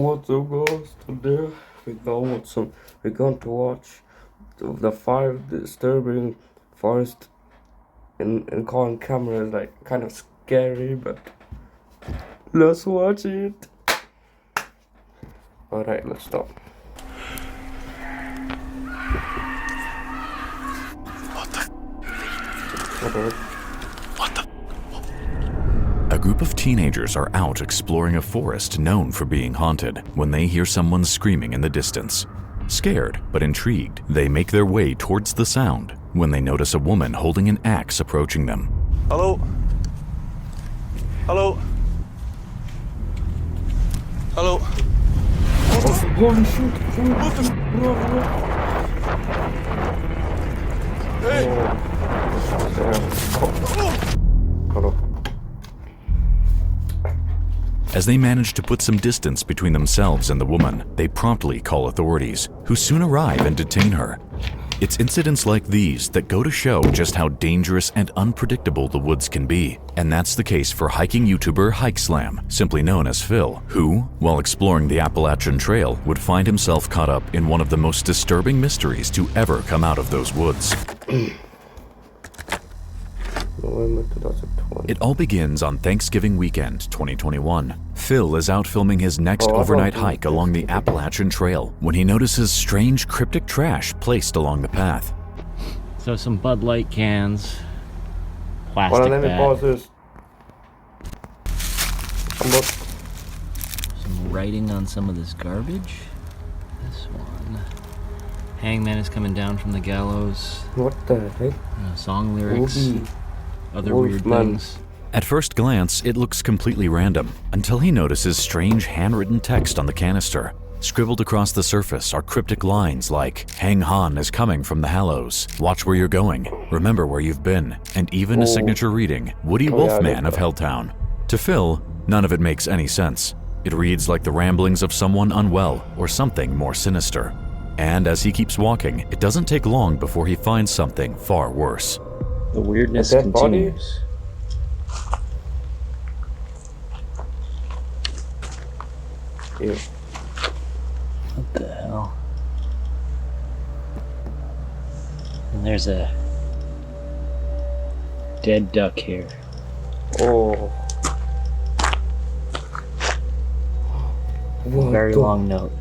What's up, guys? Today we're going to watch the five disturbing forest in calling cameras, like kind of scary, but let's watch it. Alright, let's stop. A group of teenagers are out exploring a forest known for being haunted when they hear someone screaming in the distance. Scared but intrigued, they make their way towards the sound when they notice a woman holding an axe approaching them. Hello? Hello? Hello? Holy shit! What the Hey! Hello. As they manage to put some distance between themselves and the woman, they promptly call authorities, who soon arrive and detain her. It's incidents like these that go to show just how dangerous and unpredictable the woods can be. And that's the case for hiking YouTuber HikeSlam, simply known as Phil, who, while exploring the Appalachian Trail, would find himself caught up in one of the most disturbing mysteries to ever come out of those woods. November 2020. It all begins on Thanksgiving weekend 2021. Phil is out filming his next overnight hike along the Appalachian Trail when he notices strange cryptic trash placed along the path. So some Bud Light cans, Well, plastic let me pause bag, this. some writing on some of this garbage. This one. Hangman is coming down from the gallows. What the heck? Song lyrics. Ruby. Other weird Wolfman. things. At first glance, it looks completely random, until he notices strange handwritten text on the canister. Scribbled across the surface are cryptic lines like, "Hang Han is coming from the Hallows. Watch where you're going. Remember where you've been." And even a signature reading, "Woody Wolfman of Helltown." To Phil, none of it makes any sense. It reads like the ramblings of someone unwell or something more sinister. And as he keeps walking, it doesn't take long before he finds something far worse. The weirdness A dead body? continues. Ew. What the hell? And there's a dead duck here. Oh. What Very the- long note.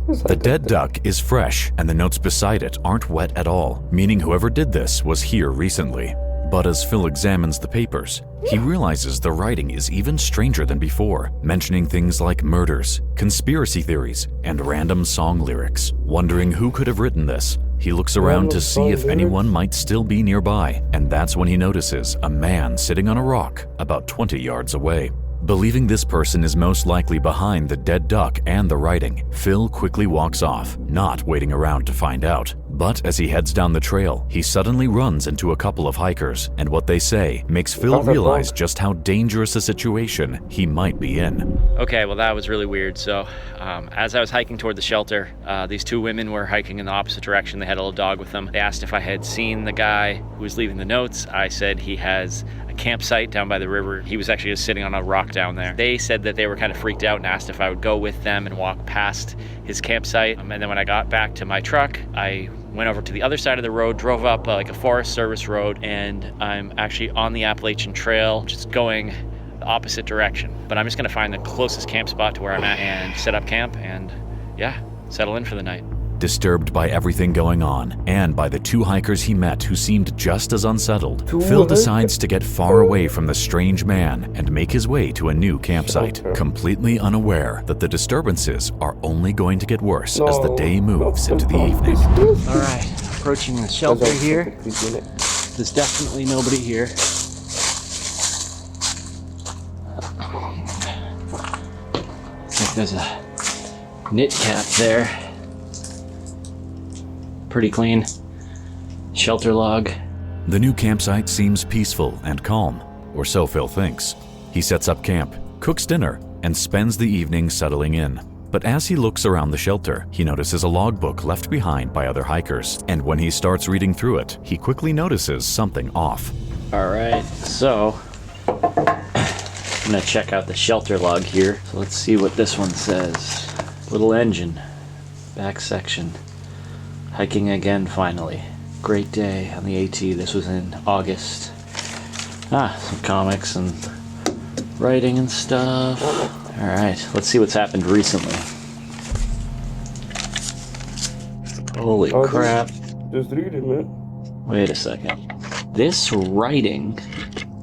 It's The like dead duck is fresh, and the notes beside it aren't wet at all, meaning whoever did this was here recently. But as Phil examines the papers, he realizes the writing is even stranger than before, mentioning things like murders, conspiracy theories, and random song lyrics. Wondering who could have written this, he looks around to see if anyone might still be nearby, and that's when he notices a man sitting on a rock about 20 yards away. Believing this person is most likely behind the dead duck and the writing, Phil quickly walks off, not waiting around to find out. But as he heads down the trail, he suddenly runs into a couple of hikers, and what they say makes Phil realize just how dangerous a situation he might be in. Okay, well that was really weird. So as I was hiking toward the shelter, these two women were hiking in the opposite direction. They had a little dog with them. They asked if I had seen the guy who was leaving the notes. I said he has a campsite down by the river. He was actually just sitting on a rock down there. They said that they were kind of freaked out and asked if I would go with them and walk past his campsite. And then when I got back to my truck, I went over to the other side of the road, drove up like a Forest Service road, and I'm actually on the Appalachian Trail, just going the opposite direction. But I'm just gonna find the closest camp spot to where I'm at and set up camp and yeah, settle in for the night. Disturbed by everything going on, and by the two hikers he met who seemed just as unsettled, Phil decides to get far away from the strange man and make his way to a new campsite, completely unaware that the disturbances are only going to get worse as the day moves into the evening. All right, approaching the shelter here. There's definitely nobody here. Looks like there's a knit cap there. Pretty clean. Shelter log. The new campsite seems peaceful and calm, or so Phil thinks. He sets up camp, cooks dinner, and spends the evening settling in. But as he looks around the shelter, he notices a logbook left behind by other hikers, and when he starts reading through it, he quickly notices something off. All right, so I'm gonna check out the shelter log here. So let's see what this one says. Little engine, back section. Hiking again finally. Great day on the AT. This was in August. Some comics and writing and stuff. Alright, let's see what's happened recently. Holy crap. Just read it, man. Wait a second. This writing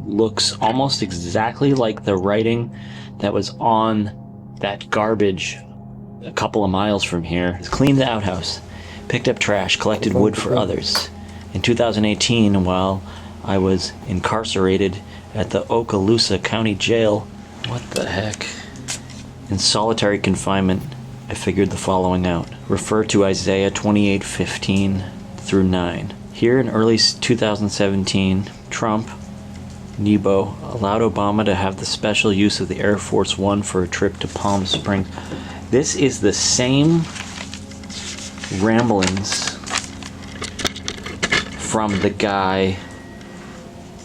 looks almost exactly like the writing that was on that garbage a couple of miles from here. It's cleaned the outhouse, picked up trash, collected wood for others. In 2018, while I was incarcerated at the Okaloosa County Jail, what the heck? In solitary confinement, I figured the following out. Refer to Isaiah 28:15 through 9. Here in early 2017, Trump, Nebo, allowed Obama to have the special use of the Air Force One for a trip to Palm Springs. This is the same ramblings from the guy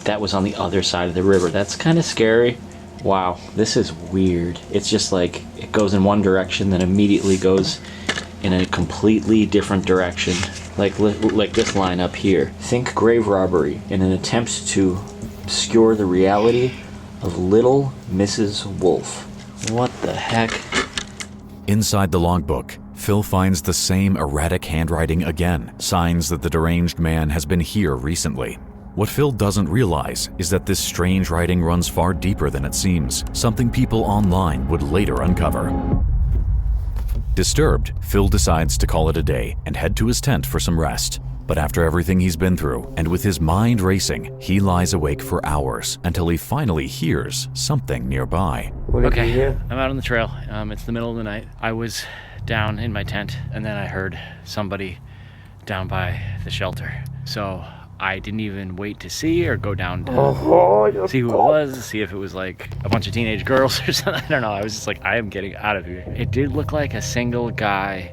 that was on the other side of the river. That's kind of scary. Wow, this is weird. It's just like it goes in one direction, then immediately goes in a completely different direction. Like this line up here. Think grave robbery in an attempt to obscure the reality of little Mrs. Wolf. What the heck? Inside the logbook, Phil finds the same erratic handwriting again, signs that the deranged man has been here recently. What Phil doesn't realize is that this strange writing runs far deeper than it seems, something people online would later uncover. Disturbed, Phil decides to call it a day and head to his tent for some rest. But after everything he's been through, and with his mind racing, he lies awake for hours until he finally hears something nearby. Okay, I'm out on the trail. It's the middle of the night. I was down in my tent, and then I heard somebody down by the shelter. So I didn't even wait to see or go down to see who it was, see if it was like a bunch of teenage girls or something. I don't know. I was just like, I am getting out of here. It did look like a single guy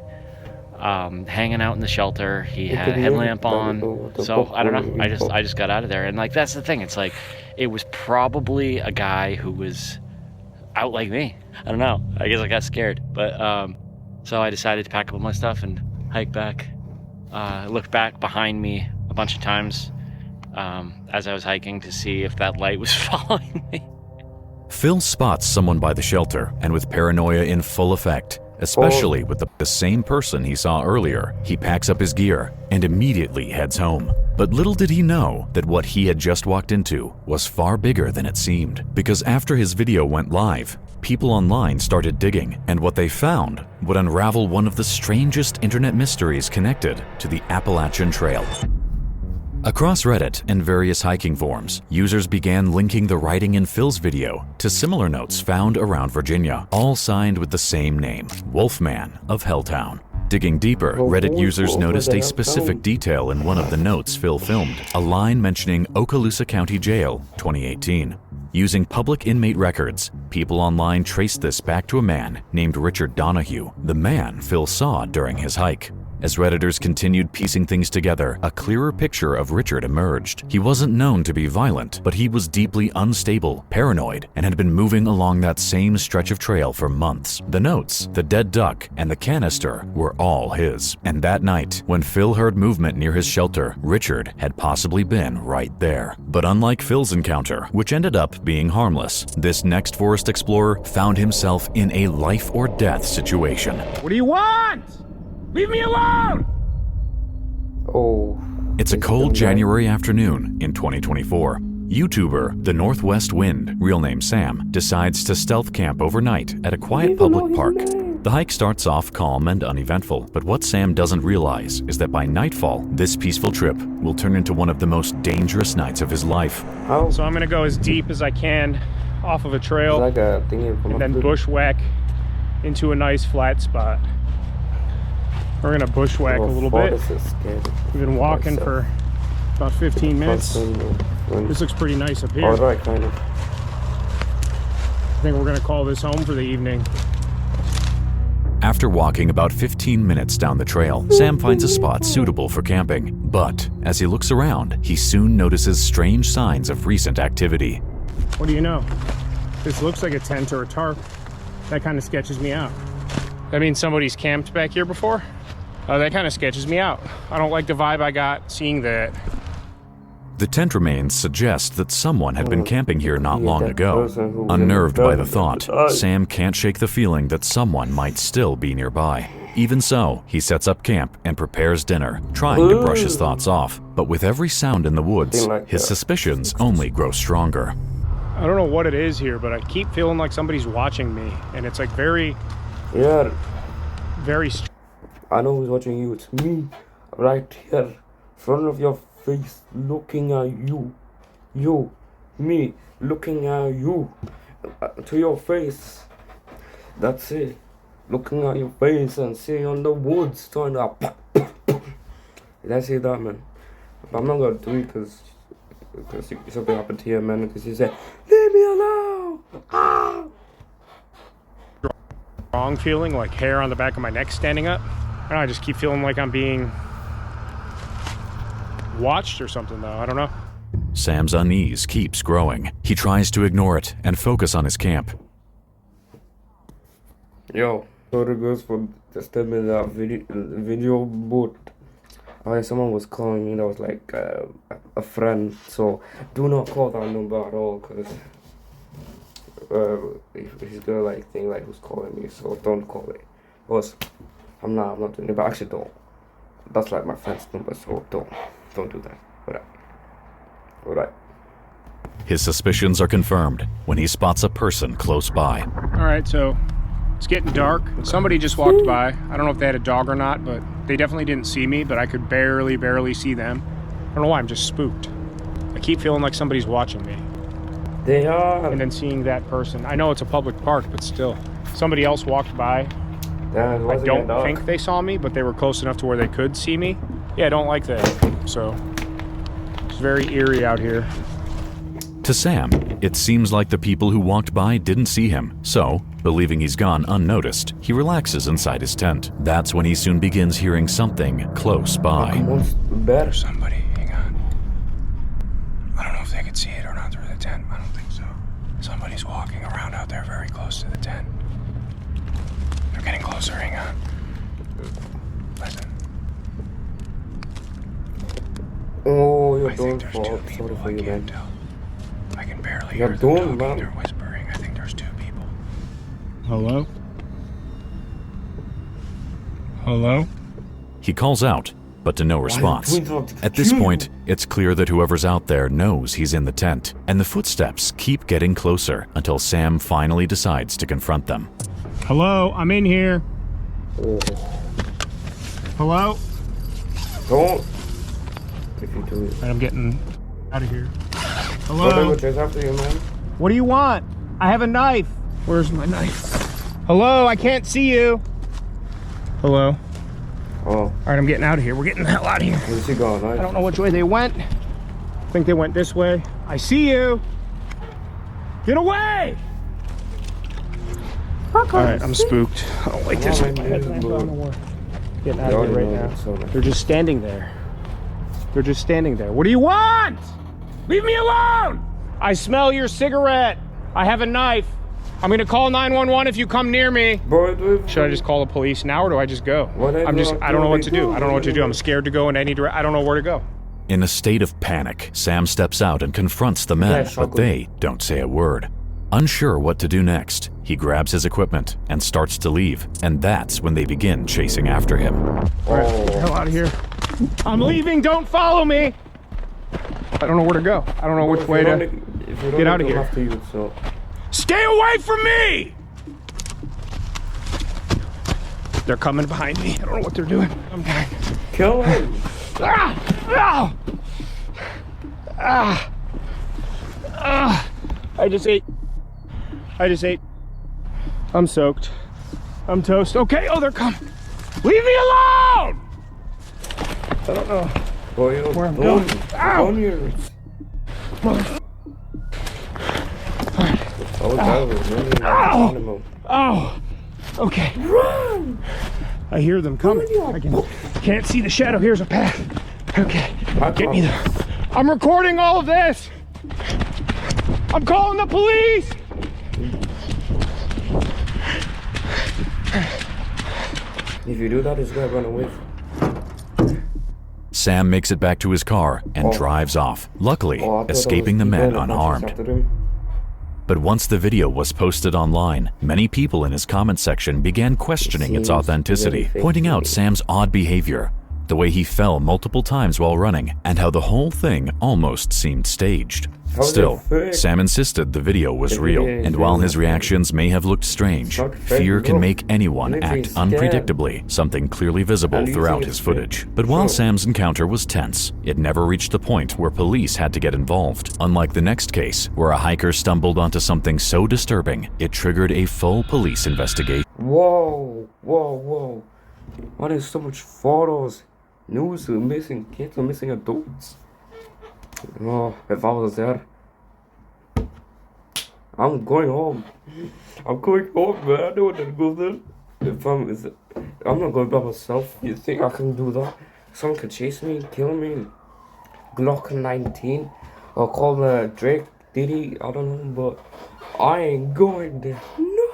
hanging out in the shelter. He had a headlamp on. So I don't know. I just got out of there. And like, that's the thing. It's like, it was probably a guy who was out like me. I don't know. I guess I got scared. But so I decided to pack up all my stuff and hike back. I looked back behind me a bunch of times as I was hiking to see if that light was following me. Phil spots someone by the shelter, and with paranoia in full effect, especially with the same person he saw earlier, he packs up his gear and immediately heads home. But little did he know that what he had just walked into was far bigger than it seemed, because after his video went live, people online started digging, and what they found would unravel one of the strangest internet mysteries connected to the Appalachian Trail. Across Reddit and various hiking forums, users began linking the writing in Phil's video to similar notes found around Virginia, all signed with the same name, Wolfman of Helltown. Digging deeper, Reddit users noticed a specific detail in one of the notes Phil filmed, a line mentioning Okaloosa County Jail, 2018. Using public inmate records, people online traced this back to a man named Richard Donahue, the man Phil saw during his hike. As Redditors continued piecing things together, a clearer picture of Richard emerged. He wasn't known to be violent, but he was deeply unstable, paranoid, and had been moving along that same stretch of trail for months. The notes, the dead duck, and the canister were all his. And that night, when Phil heard movement near his shelter, Richard had possibly been right there. But unlike Phil's encounter, which ended up being harmless, this next forest explorer found himself in a life or death situation. What do you want? Leave me alone! It's a cold January afternoon in 2024. YouTuber The Northwest Wind, real name Sam, decides to stealth camp overnight at a quiet public park. The hike starts off calm and uneventful, but what Sam doesn't realize is that by nightfall, this peaceful trip will turn into one of the most dangerous nights of his life. So I'm gonna go as deep as I can off of a trail and then bushwhack into a nice flat spot. We're gonna bushwhack a little bit. We've been walking for about 15 minutes. This looks pretty nice up here. I think we're gonna call this home for the evening. After walking about 15 minutes down the trail, Sam finds a spot suitable for camping. But as he looks around, he soon notices strange signs of recent activity. What do you know? This looks like a tent or a tarp. That kind of sketches me out. That means somebody's camped back here before? That kind of sketches me out. I don't like the vibe I got seeing that. The tent remains suggest that someone had been camping here not long ago. Unnerved by the thought, Sam can't shake the feeling that someone might still be nearby. Even so, he sets up camp and prepares dinner, trying to brush his thoughts off. But with every sound in the woods, his suspicions only grow stronger. I don't know what it is here, but I keep feeling like somebody's watching me. And it's like very... Yeah. Very... I know who's watching you. It's me. Right here. In front of your face. Looking at you. You. Me. Looking at you. To your face. That's it. Looking at your face and seeing on the woods. Trying to... Did I see that, man? But I'm not gonna do it because something happened to you, man. Because you said, leave me alone! Ah! Strong feeling, like hair on the back of my neck standing up. I just keep feeling like I'm being watched or something, though. I don't know. Sam's unease keeps growing. He tries to ignore it and focus on his camp. Yo, sorry guys for disturbing that video, but someone was calling me that was like a friend, so do not call that number at all, because he's gonna like think like who's calling me, so don't call it. Because I'm not doing it, but actually don't. That's like my friend's number, so don't do that. Alright. His suspicions are confirmed when he spots a person close by. Alright, so it's getting dark. Somebody just walked by. I don't know if they had a dog or not, but they definitely didn't see me, but I could barely see them. I don't know why, I'm just spooked. I keep feeling like somebody's watching me. They are. And then seeing that person. I know it's a public park, but still. Somebody else walked by. Yeah, I don't think they saw me, but they were close enough to where they could see me. Yeah, I don't like that. So, it's very eerie out here. To Sam, it seems like the people who walked by didn't see him, so, believing he's gone unnoticed, he relaxes inside his tent. That's when he soon begins hearing something close by. There's somebody, hang on. I don't know if they could see it or not through the tent. I don't think so. Somebody's walking around out there very close to the tent. They're getting closer, hang on. Listen. Oh, you're I doing think there's two people. I can't tell. I can barely hear them talking. They're whispering. I think there's two people. Hello? Hello? He calls out, but to no response. At this point, it's clear that whoever's out there knows he's in the tent, and the footsteps keep getting closer until Sam finally decides to confront them. Hello, I'm in here. Oh. Hello? Don't. If you do it. Right, I'm getting out of here. Hello? After you, man. What do you want? I have a knife. Where's my knife? Hello, I can't see you. Hello? Oh. All right, I'm getting out of here. We're getting the hell out of here. Where's he going? I don't know which way they went. I think they went this way. I see you. Get away! All right, I'm spooked. I don't like this. Getting out of here right now. They're just standing there. They're just standing there. What do you want? Leave me alone! I smell your cigarette. I have a knife. I'm gonna call 911 if you come near me. Should I just call the police now, or do I just go? I don't know what to do. I don't know what to do. I'm scared to go in any direction. I don't know where to go. In a state of panic, Sam steps out and confronts the men, but they don't say a word. Unsure what to do next, he grabs his equipment and starts to leave, and that's when they begin chasing after him. All right, get the hell out of here. I'm leaving, don't follow me! I don't know where to go. I don't know which way to get out of here. Stay away from me! They're coming behind me. I don't know what they're doing. I'm dying. Kill him! Ah! Ah! Ah! I just ate. I'm soaked. I'm toast. Okay, oh, they're coming. Leave me alone! I don't know where I'm going. Ow! Ow! Oh! Okay. Run! I hear them coming. I can't see the shadow. Here's a path. Okay. Get me there. I'm recording all of this. I'm calling the police. If you do that, it's gonna run away. Sam makes it back to his car and drives off, luckily escaping the men unharmed. But once the video was posted online, many people in his comment section began questioning its authenticity, pointing out Sam's odd behavior, the way he fell multiple times while running, and how the whole thing almost seemed staged. Still, Sam insisted the video was real, and while his reactions may have looked strange, fear can make anyone act unpredictably, something clearly visible throughout his footage. But while Sam's encounter was tense, it never reached the point where police had to get involved, unlike the next case, where a hiker stumbled onto something so disturbing, it triggered a full police investigation. Whoa, whoa, whoa. Why there's so much photos? News of missing kids or missing adults. Oh, if I was there, I'm going home. I'm going home, man. I don't want to go there. I'm not going by myself. You think I can do that? Someone could chase me, kill me. Glock 19, or call Drake, Diddy, I don't know, but I ain't going there. No,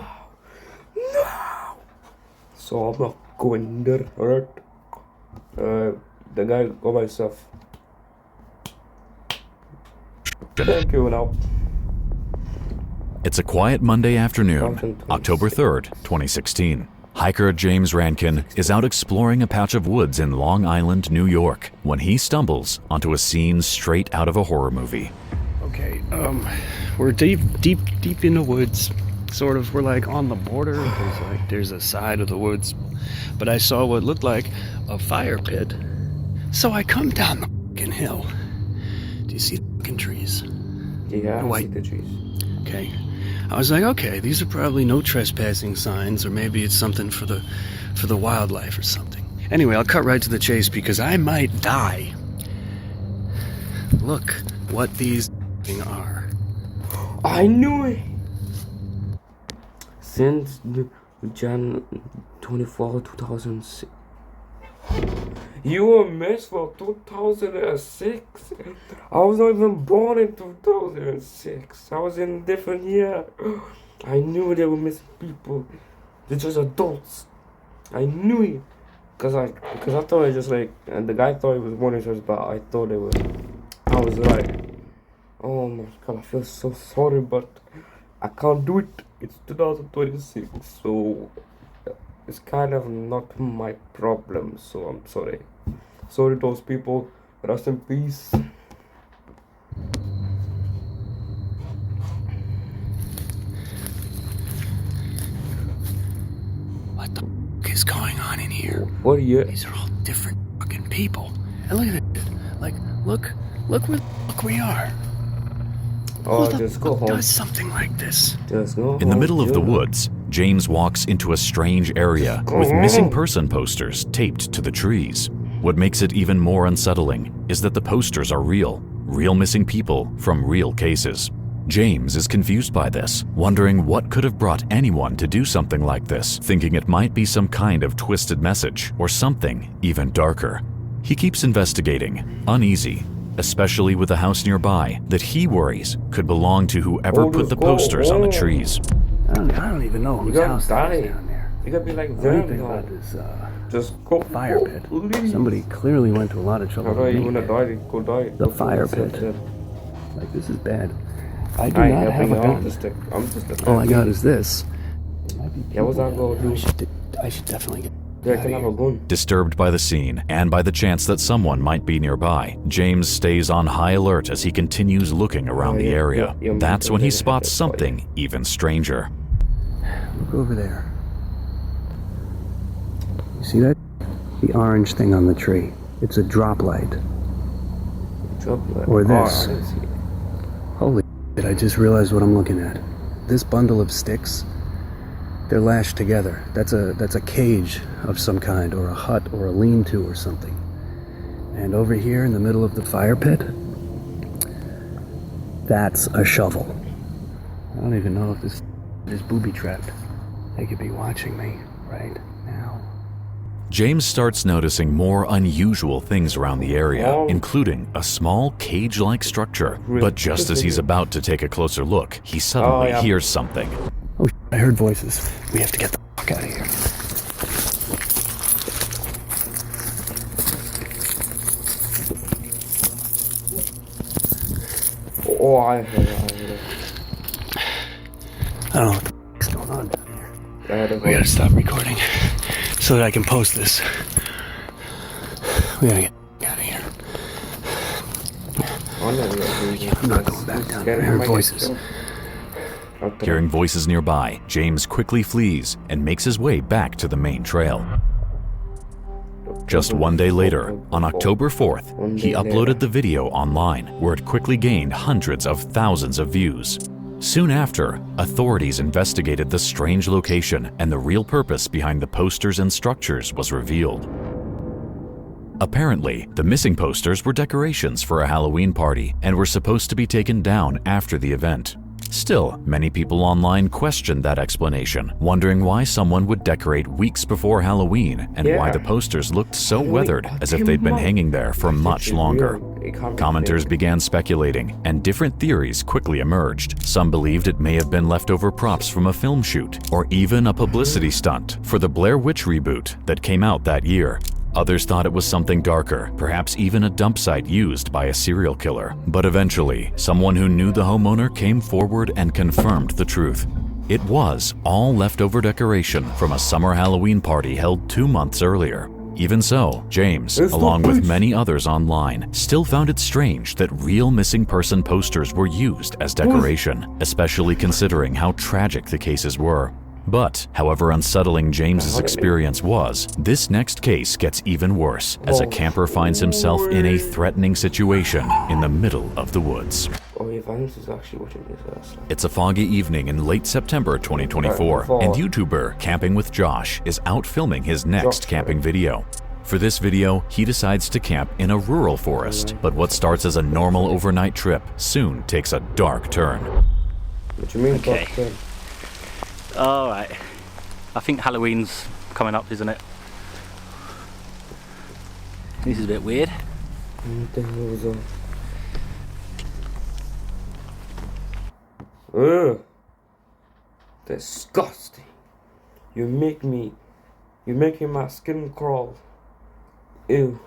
no. So I'm not going there, alright? The guy go by himself. Thank you now. It's a quiet Monday afternoon, October 3rd, 2016. Hiker James Rankin is out exploring a patch of woods in Long Island, New York, when he stumbles onto a scene straight out of a horror movie. Okay, we're deep in the woods. Sort of, we're like on the border. There's a side of the woods, but I saw what looked like a fire pit. So I come down the fucking hill. Do you see the fucking trees? Yeah, I see the trees. Okay. I was like, okay, these are probably no trespassing signs, or maybe it's something for the wildlife or something. Anyway, I'll cut right to the chase because I might die. Look what these are. I knew it! Since Jan 24, 2006. You were missed for 2006. I was not even born in 2006. I was in a different year. I knew they were missing people. They're just adults. I knew it. Because I thought it just like, and the guy thought it was morning shows, but I thought they were. I was like, oh my god, I feel so sorry, but I can't do it. It's 2026, so it's kind of not my problem, so I'm sorry. Sorry those people, rest in peace. What the f is going on in here? What are you? These are all different fucking people. And look at it. Like, look where the fuck we are. Oh, just go home. Does something like this? Just go home. In the middle of the woods, James walks into a strange area with missing person posters taped to the trees. What makes it even more unsettling is that the posters are real missing people from real cases. James is confused by this, wondering what could have brought anyone to do something like this, thinking it might be some kind of twisted message or something even darker. He keeps investigating, uneasy, especially with a house nearby that he worries could belong to whoever put the posters on the trees. I don't even know whose house that is down there. You gotta be like Anything about this just go fire pit. Please. Somebody clearly went to a lot of trouble. Alright, you wanna die? Go die. The fire pit. Like, this is bad. I do not have a gun. I'm just All I got is this. Yeah, what's that gonna do? I should definitely get. Yeah, I can have a gun. Disturbed by the scene and by the chance that someone might be nearby, James stays on high alert as he continues looking around the area. That's when he spots something even stranger. Look over there. You see that? The orange thing on the tree. It's a drop light. Or this. Holy shit, I just realized what I'm looking at. This bundle of sticks, they're lashed together. That's a cage of some kind, or a hut, or a lean-to or something. And over here in the middle of the fire pit, that's a shovel. I don't even know if this is booby-trapped. They could be watching me right now. James starts noticing more unusual things around the area, including a small cage-like structure. But just as he's about to take a closer look, he suddenly hears something. Oh, I heard voices. We have to get the fuck out of here. Oh, I heard it. I don't know what the f*** is going on down here. We gotta stop recording so that I can post this. We gotta get out of here. I'm not going back down there. I heard voices. Hearing voices nearby, James quickly flees and makes his way back to the main trail. Just one day later, on October 4th, he uploaded the video online, where it quickly gained hundreds of thousands of views. Soon after, authorities investigated the strange location, and the real purpose behind the posters and structures was revealed. Apparently, the missing posters were decorations for a Halloween party and were supposed to be taken down after the event. Still, many people online questioned that explanation, wondering why someone would decorate weeks before Halloween and why the posters looked so weathered, as if they'd been hanging there for much longer. Commenters began speculating, and different theories quickly emerged. Some believed it may have been leftover props from a film shoot, or even a publicity stunt for the Blair Witch reboot that came out that year. Others thought it was something darker, perhaps even a dump site used by a serial killer. But eventually, someone who knew the homeowner came forward and confirmed the truth. It was all leftover decoration from a summer Halloween party held 2 months earlier. Even so, James, along with many others online, still found it strange that real missing person posters were used as decoration, especially considering how tragic the cases were. But, however unsettling James's experience was, this next case gets even worse as a camper finds himself in a threatening situation in the middle of the woods. It's a foggy evening in late September 2024, and YouTuber Camping with Josh is out filming his next camping video. For this video, he decides to camp in a rural forest, but what starts as a normal overnight trip soon takes a dark turn. What do you mean, okay. Alright, I think Halloween's coming up, isn't it? This is a bit weird. What the hell was that? Ugh! Disgusting! You're making my skin crawl. Ew.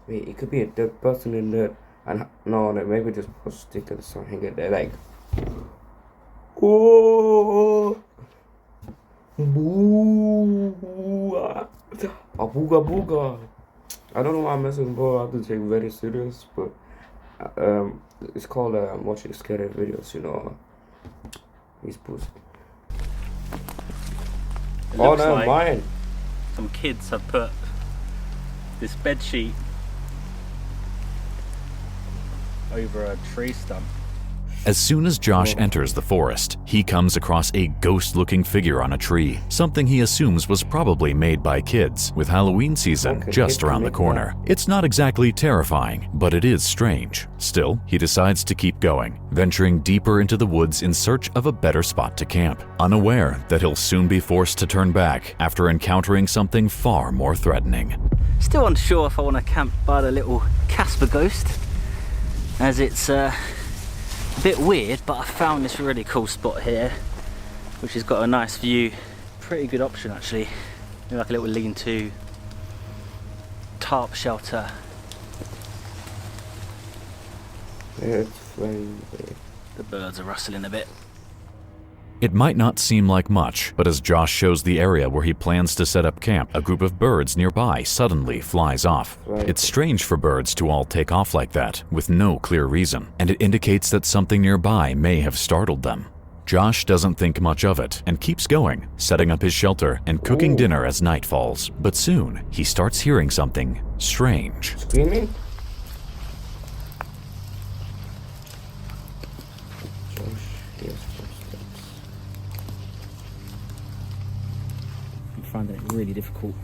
Wait, it could be a dead person in there. And no, maybe just put a stick to the sun and get there, like. Oh! Boo! A booga booga! I don't know why I'm messing, bro. I have to take it very serious, but it's called watching scary videos, you know. He's pussy. Oh no, like mine! Some kids have put this bed sheet over a tree stump. As soon as Josh enters the forest, he comes across a ghost-looking figure on a tree, something he assumes was probably made by kids, with Halloween season just around the corner. It's not exactly terrifying, but it is strange. Still, he decides to keep going, venturing deeper into the woods in search of a better spot to camp, unaware that he'll soon be forced to turn back after encountering something far more threatening. Still unsure if I want to camp by the little Casper ghost, as it's a bit weird, but I found this really cool spot here, which has got a nice view. Pretty good option actually. Maybe like a little lean-to tarp shelter. It's very The birds are rustling a bit. It might not seem like much, but as Josh shows the area where he plans to set up camp, a group of birds nearby suddenly flies off. It's strange for birds to all take off like that, with no clear reason, and it indicates that something nearby may have startled them. Josh doesn't think much of it and keeps going, setting up his shelter and cooking dinner as night falls. But soon, he starts hearing something strange. Screaming? I find it really difficult.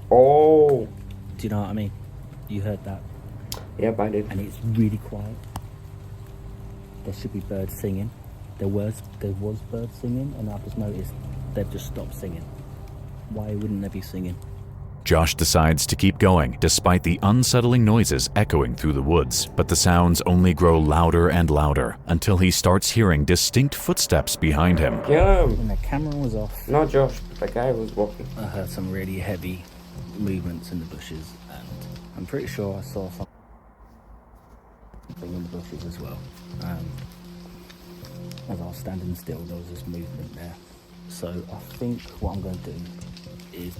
Oh! Do you know what I mean? You heard that? Yep, I did. And it's really quiet. There should be birds singing. There was birds singing, and I've just noticed they've just stopped singing. Why wouldn't they be singing? Josh decides to keep going, despite the unsettling noises echoing through the woods, but the sounds only grow louder and louder, until he starts hearing distinct footsteps behind him. Yeah. When the camera was off. Not Josh, but the guy was walking. I heard some really heavy movements in the bushes, and I'm pretty sure I saw some. something in the bushes as well. As I was standing still, there was this movement there. So I think what I'm going to do is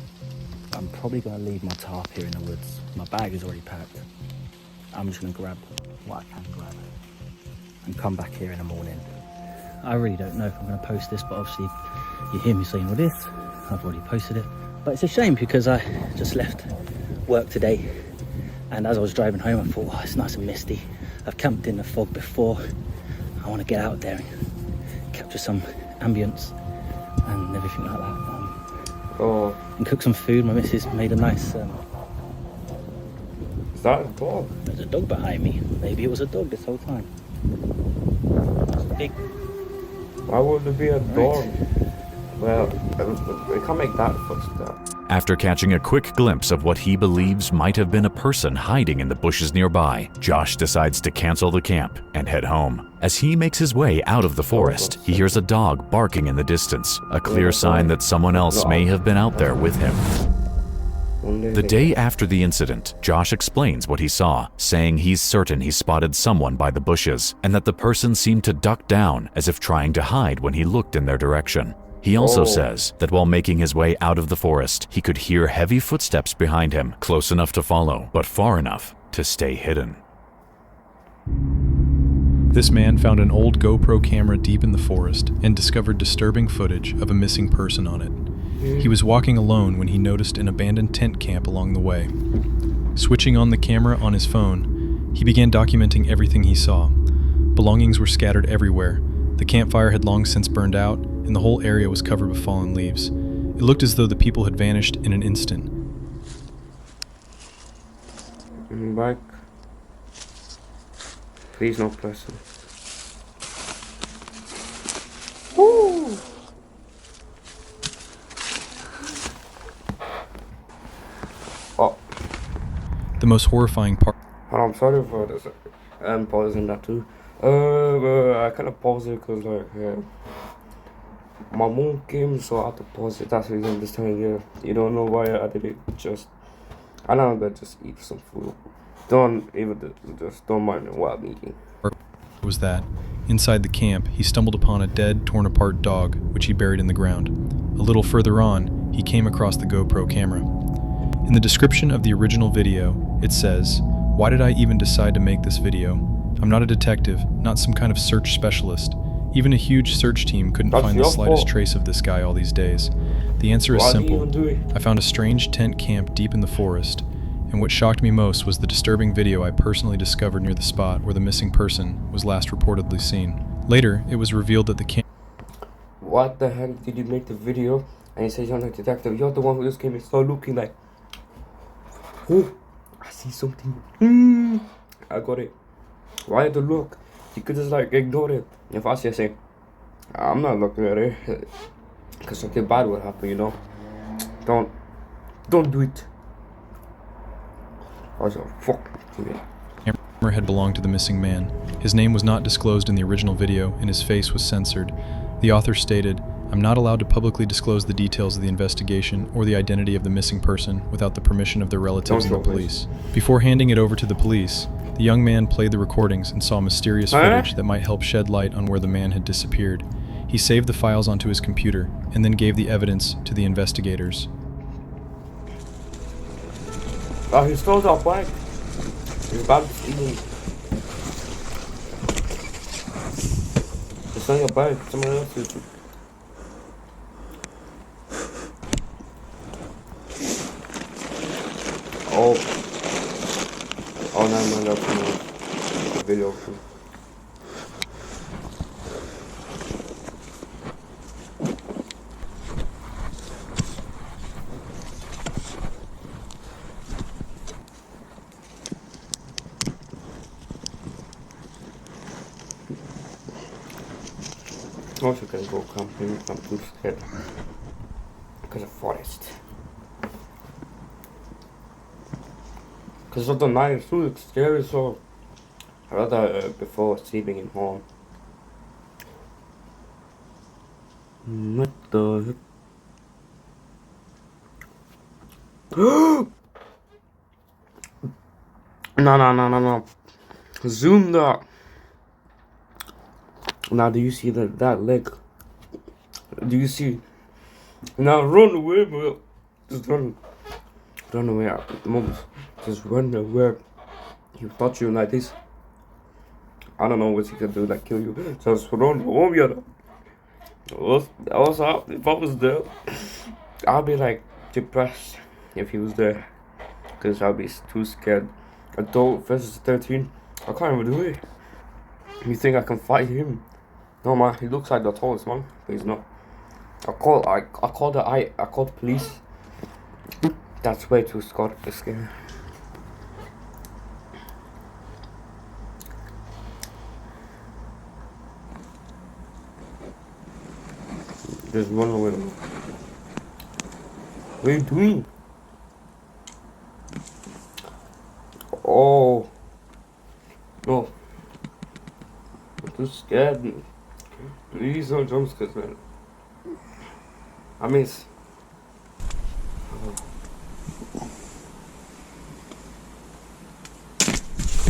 I'm probably going to leave my tarp here in the woods. My bag is already packed. I'm just going to grab what I can grab and come back here in the morning. I really don't know if I'm going to post this, but obviously you hear me saying all this. I've already posted it. But it's a shame because I just left work today, and as I was driving home I thought, oh, it's nice and misty. I've camped in the fog before. I want to get out there and capture some ambience and everything like that. And cook some food. My missus made a nice... Is that a dog? There's a dog behind me. Maybe it was a dog this whole time. That's big. Why would there be a dog? Well, we can't make that footstep. After catching a quick glimpse of what he believes might have been a person hiding in the bushes nearby, Josh decides to cancel the camp and head home. As he makes his way out of the forest, he hears a dog barking in the distance, a clear sign that someone else may have been out there with him. The day after the incident, Josh explains what he saw, saying he's certain he spotted someone by the bushes and that the person seemed to duck down as if trying to hide when he looked in their direction. He also says that while making his way out of the forest, he could hear heavy footsteps behind him, close enough to follow, but far enough to stay hidden. This man found an old GoPro camera deep in the forest and discovered disturbing footage of a missing person on it. He was walking alone when he noticed an abandoned tent camp along the way. Switching on the camera on his phone, he began documenting everything he saw. Belongings were scattered everywhere. The campfire had long since burned out, and the whole area was covered with fallen leaves. It looked as though the people had vanished in an instant. Back. Please no person. Woo! Oh. The most horrifying part. I'm sorry for this. I'm pausing that too. I kind of paused it because my mom came, so I had to pause it. That's the reason this time. You don't know why I did it. I know that just eat some food. Don't mind what I'm eating. Was that inside the camp, he stumbled upon a dead, torn apart dog, which he buried in the ground. A little further on, he came across the GoPro camera. In the description of the original video, it says, "Why did I even decide to make this video? I'm not a detective, not some kind of search specialist. Even a huge search team couldn't find the slightest trace of this guy all these days. The answer is simple. I found a strange tent camp deep in the forest, and what shocked me most was the disturbing video I personally discovered near the spot where the missing person was last reportedly seen. Later, it was revealed that the camp..." What the heck did you make the video? And you say you're not a detective. You're the one who just came and started looking like, oh, I see something. I got it. Why had to look? You could just like ignore it. If I say, I'm not looking at it, because something bad will happen, you know. Don't do it. Also, fuck me. The camera had belonged to the missing man. His name was not disclosed in the original video, and his face was censored. The author stated, "I'm not allowed to publicly disclose the details of the investigation or the identity of the missing person without the permission of their relatives and the police." Before handing it over to the police, the young man played the recordings and saw mysterious footage that might help shed light on where the man had disappeared. He saved the files onto his computer and then gave the evidence to the investigators. Oh, he stole our bike. He's about to steal it. It's not your bike, someone else's. Oh, no, that's the video. Also can go camping, I'm too scared because of forest. Because of the night, it's too scary, so I rather before sleeping in home. What the heck? No. Zoom that. Now, do you see that leg? Do you see? Now run away, bro. Just run away. Mom, just run away. He touch you like this. I don't know what he can do, like kill you. Just run away. What's up? If I was there, I'll be like depressed if he was there, cause I'll be too scared. Adult versus 13, I can't even do it. You think I can fight him? No man, he looks like the tallest man, but he's not. I called police. That's way too scary. Just run away. What are you doing? Oh no! I'm too scared. Please don't jump scares, man. I miss.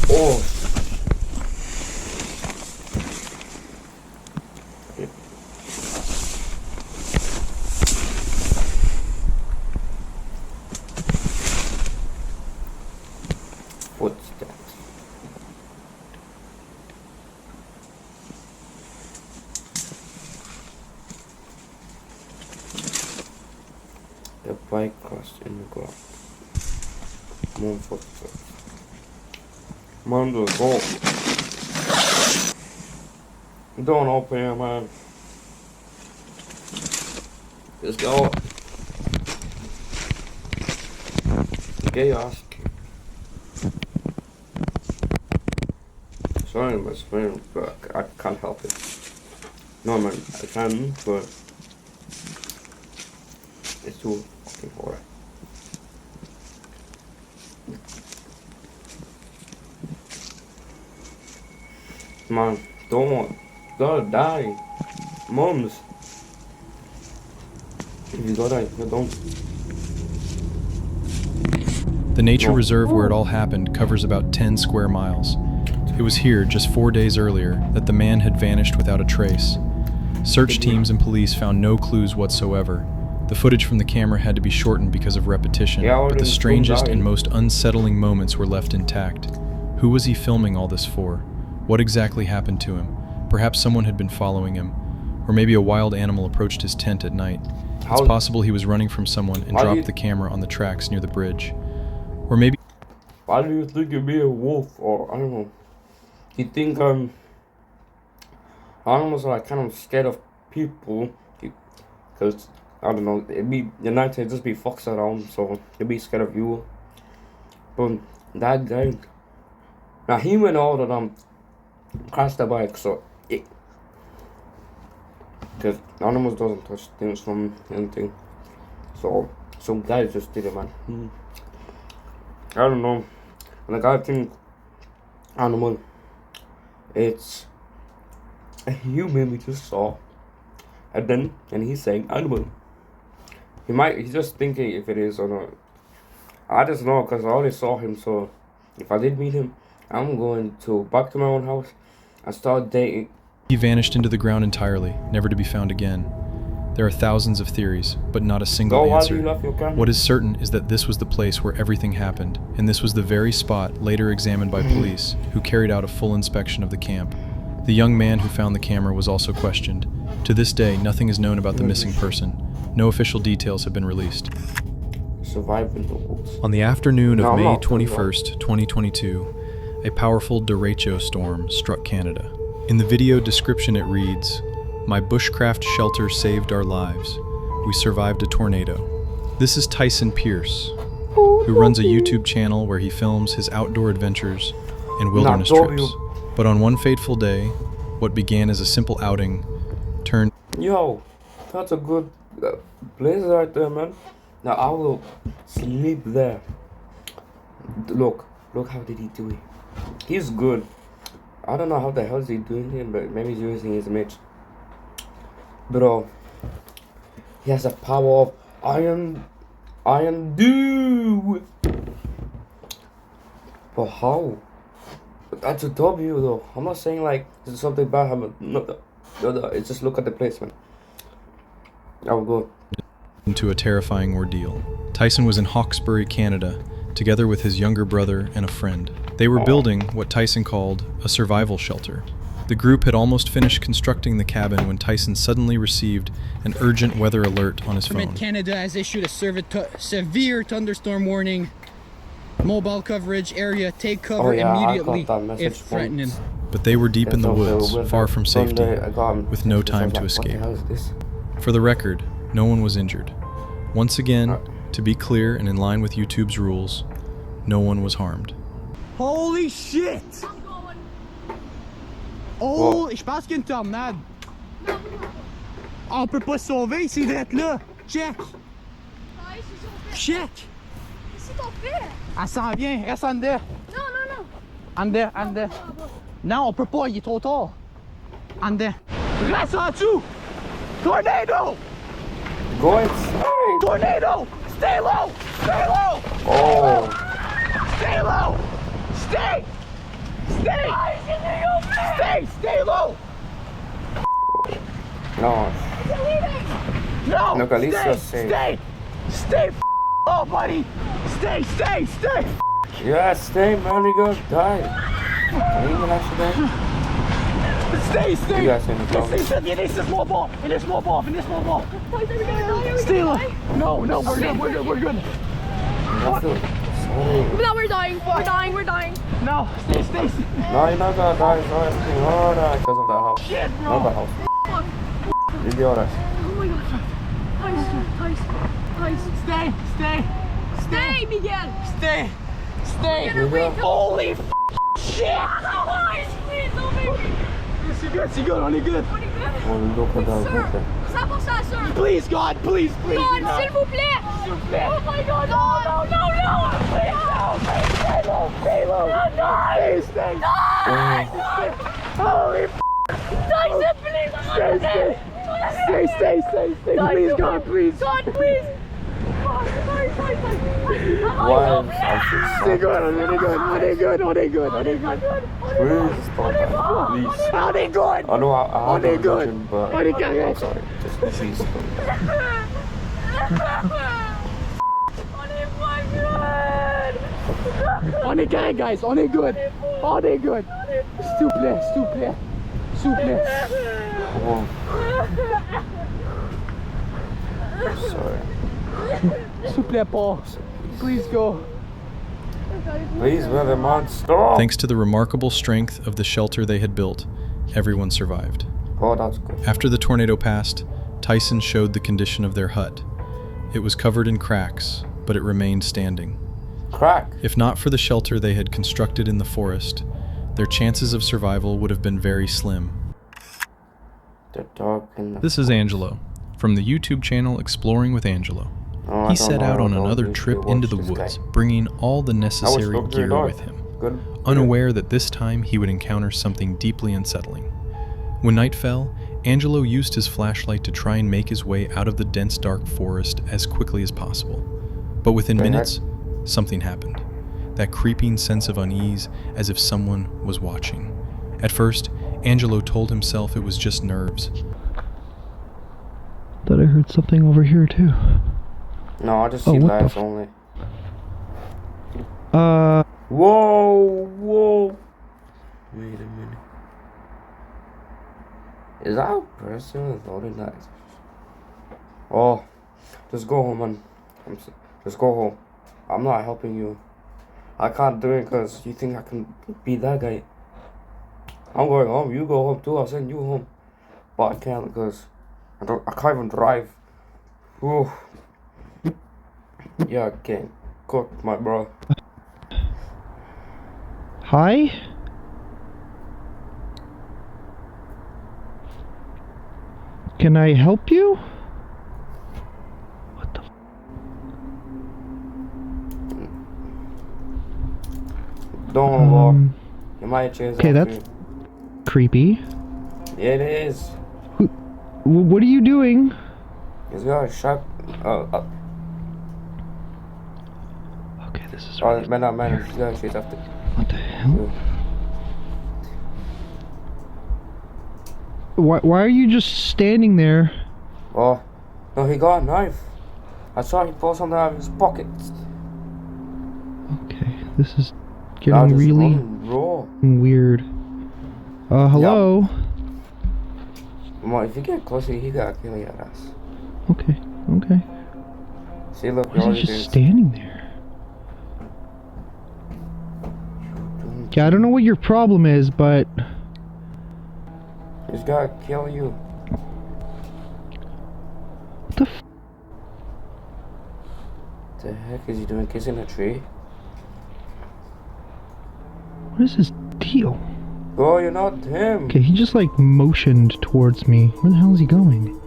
Oh. Footsteps. The bike crashed in the ground. More footsteps. Man, let's go. Don't open here, man. Let's go. Get your ass kicked. Sorry, my friend, but I can't help it. No, man, I can, but it's too fucking hard. Man, don't gotta die. Moms. If you gotta die, you don't. The nature reserve where it all happened covers about 10 square miles. It was here, just 4 days earlier, that the man had vanished without a trace. Search teams and police found no clues whatsoever. The footage from the camera had to be shortened because of repetition, but the strangest and most unsettling moments were left intact. Who was he filming all this for? What exactly happened to him? Perhaps someone had been following him, or maybe a wild animal approached his tent at night. It's possible he was running from someone and dropped the camera on the tracks near the bridge. Or maybe... Why do you think you'd be a wolf, or I don't know? You think animals are like kind of scared of people, because I don't know, it'd be the night it'd just be fox around, so they'd be scared of you. But that guy, now he went out and crashed the bike, so because animals doesn't touch things from anything, so some guy just did it, man. I don't know, like I think animal, it's a human we just saw, and he's saying animal. He's just thinking if it is or not. I just know because I already saw him, so if I did meet him, I'm going back to my own house and start dating. He vanished into the ground entirely, never to be found again. There are thousands of theories, but not a single answer. What is certain is that this was the place where everything happened, and this was the very spot later examined by police, who carried out a full inspection of the camp. The young man who found the camera was also questioned. To this day, nothing is known about the missing person. No official details have been released. On the afternoon of May 21st, 2022, a powerful derecho storm struck Canada. In the video description it reads, "My bushcraft shelter saved our lives. We survived a tornado." This is Tyson Pierce, who runs a YouTube channel where he films his outdoor adventures and wilderness trips. But on one fateful day, what began as a simple outing turned... Yo, that's a good place right there, man. Now I will sleep there. Look how did he do it. He's good. I don't know how the hell is he doing it, but maybe he's using his mitch. Bro, he has the power of Iron Dew. But how? I just told you though. I'm not saying like there's something bad happened. No, it's just look at the place, man. I will go. Into a terrifying ordeal. Tyson was in Hawkesbury, Canada, together with his younger brother and a friend. They were building what Tyson called a survival shelter. The group had almost finished constructing the cabin when Tyson suddenly received an urgent weather alert on his phone. Government Canada has issued a severe thunderstorm warning. Mobile coverage area, take cover immediately if threatening. But they were deep in the woods, far from safety, with no time to escape. For the record, no one was injured. Once again, to be clear and in line with YouTube's rules, no one was harmed. Holy shit! Oh, je pense qu'il y a une tornade. On peut pas se sauver, c'est d'être là. Check! Check! Qu'est-ce qu'on fait? Elle s'en vient, reste en dedans. Non, non, non. En dedans, en dedans. Non, on peut pas, il est trop tard. En dedans. Reste en dessous! Tornado! Go inside! Tornado! Stay low! Stay low! Oh! Stay low! Stay! Stay! Stay! Stay low! No. No! Look, at least stay! you're safe. Stay! Stay! Oh, buddy! Stay! Stay! Stay! Yeah, stay, man. You're gonna die. Are you gonna actually die? Stay! Stay! You guys in the Stay! Stay! Il est small ball! Il est small ball! Il est small ball! Stay low! No! No! We're good! We're good! We're good! No, we're dying. We're dying. We're dying. No! Stay! Stay! No, you're not gonna die. You're gonna die because of that house. Shit, bro! Not the house. You'll be alright. Oh my god. Tice. Stay! Stay! Stay, Miguel. Stay! Stay! Miguel. Holy shit! Please, no baby. C'est good, on est good. Oh, you go put that Sir, okay. 100% sir. Please, God, please, please. God, s'il vous plaît. S'il vous plaît. Oh my god, no. Please, no. Stay low, stay low. No. Stay. No. Holy Tyson, please. Stay. Please, God, please. God, please. Sorry. Why? Stay good, on it good. Please stop that. Please. On it good. I know I On it good. but On it good. I'm sorry. Just please stop. On est good, guys. On est good. S'il vous plaît. Oh. Sorry. S'il vous plaît, Paul. Please go. Please, brother, man, stop. Thanks to the remarkable strength of the shelter they had built, everyone survived. Oh, that's good. After the tornado passed, Tyson showed the condition of their hut. It was covered in cracks, but it remained standing. Crack. If not for the shelter they had constructed in the forest, their chances of survival would have been very slim. The dog in the... This is Angelo, from the YouTube channel Exploring with Angelo. Oh, He set out on another trip into the woods, bringing all the necessary gear with him, unaware that this time he would encounter something deeply unsettling. When night fell, Angelo used his flashlight to try and make his way out of the dense dark forest as quickly as possible. But within minutes, something happened. That creeping sense of unease, as if someone was watching. At first, Angelo told himself it was just nerves. Thought I heard something over here too. No, I just see lights only. Whoa! Wait a minute. Is that a person with all the lights? Oh, just go home, man. Just go home. I'm not helping you. I can't do it because you think I can be that guy. I'm going home. You go home too. I'll send you home. But I can't because I can't even drive. Ooh. Yeah, I can't cook, my bro. Hi? Can I help you? What the Don't walk. You might chase okay, that's creepy. Yeah, it is. What are you doing? He's got a shot. Okay, this is man, he's got a chase after. What the hell? Why are you just standing there? Oh, no, he got a knife. I saw he pulled something out of his pocket. Okay, this is getting really weird. Hello? Well, if you get closer, he gotta kill your ass. Okay, okay. See, look, why is he just standing there? Yeah, I don't know what your problem is, but... He's gotta kill you. What the f... The heck is he doing? Kissing a tree? What is his deal? Oh, you're not him. Okay, he just like motioned towards me. Where the hell is he going?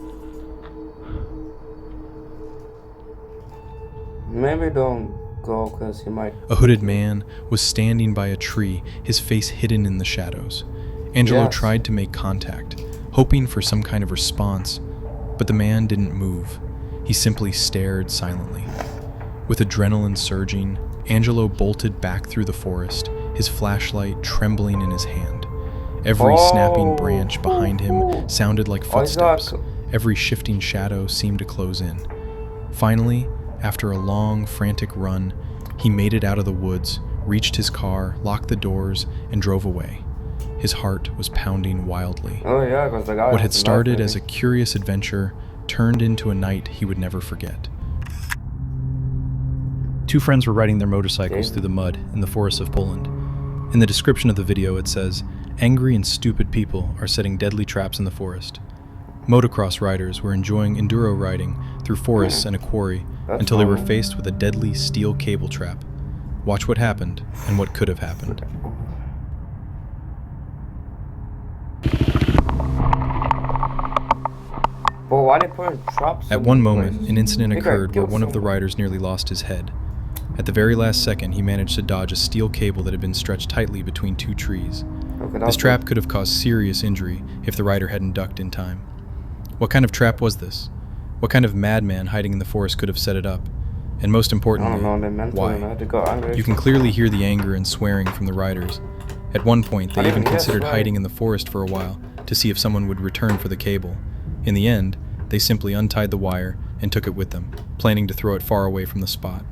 Maybe don't go, because he might... A hooded man was standing by a tree, his face hidden in the shadows. Angelo tried to make contact, hoping for some kind of response, but the man didn't move. He simply stared silently. With adrenaline surging, Angelo bolted back through the forest, his flashlight trembling in his hand. Every snapping branch behind him sounded like footsteps. Every shifting shadow seemed to close in. Finally, after a long, frantic run, he made it out of the woods, reached his car, locked the doors, and drove away. His heart was pounding wildly. What had started as a curious adventure turned into a night he would never forget. Two friends were riding their motorcycles through the mud in the forests of Poland. In the description of the video it says, "Angry and stupid people are setting deadly traps in the forest." Motocross riders were enjoying enduro riding through forests and a quarry until they were faced with a deadly steel cable trap. Watch what happened and what could have happened. At one moment, an incident occurred where one of the riders nearly lost his head. At the very last second, he managed to dodge a steel cable that had been stretched tightly between two trees. This trap could have caused serious injury if the rider hadn't ducked in time. What kind of trap was this? What kind of madman hiding in the forest could have set it up? And most importantly, why? You can clearly hear the anger and swearing from the riders. At one point, they even considered hiding in the forest for a while to see if someone would return for the cable. In the end, they simply untied the wire and took it with them, planning to throw it far away from the spot.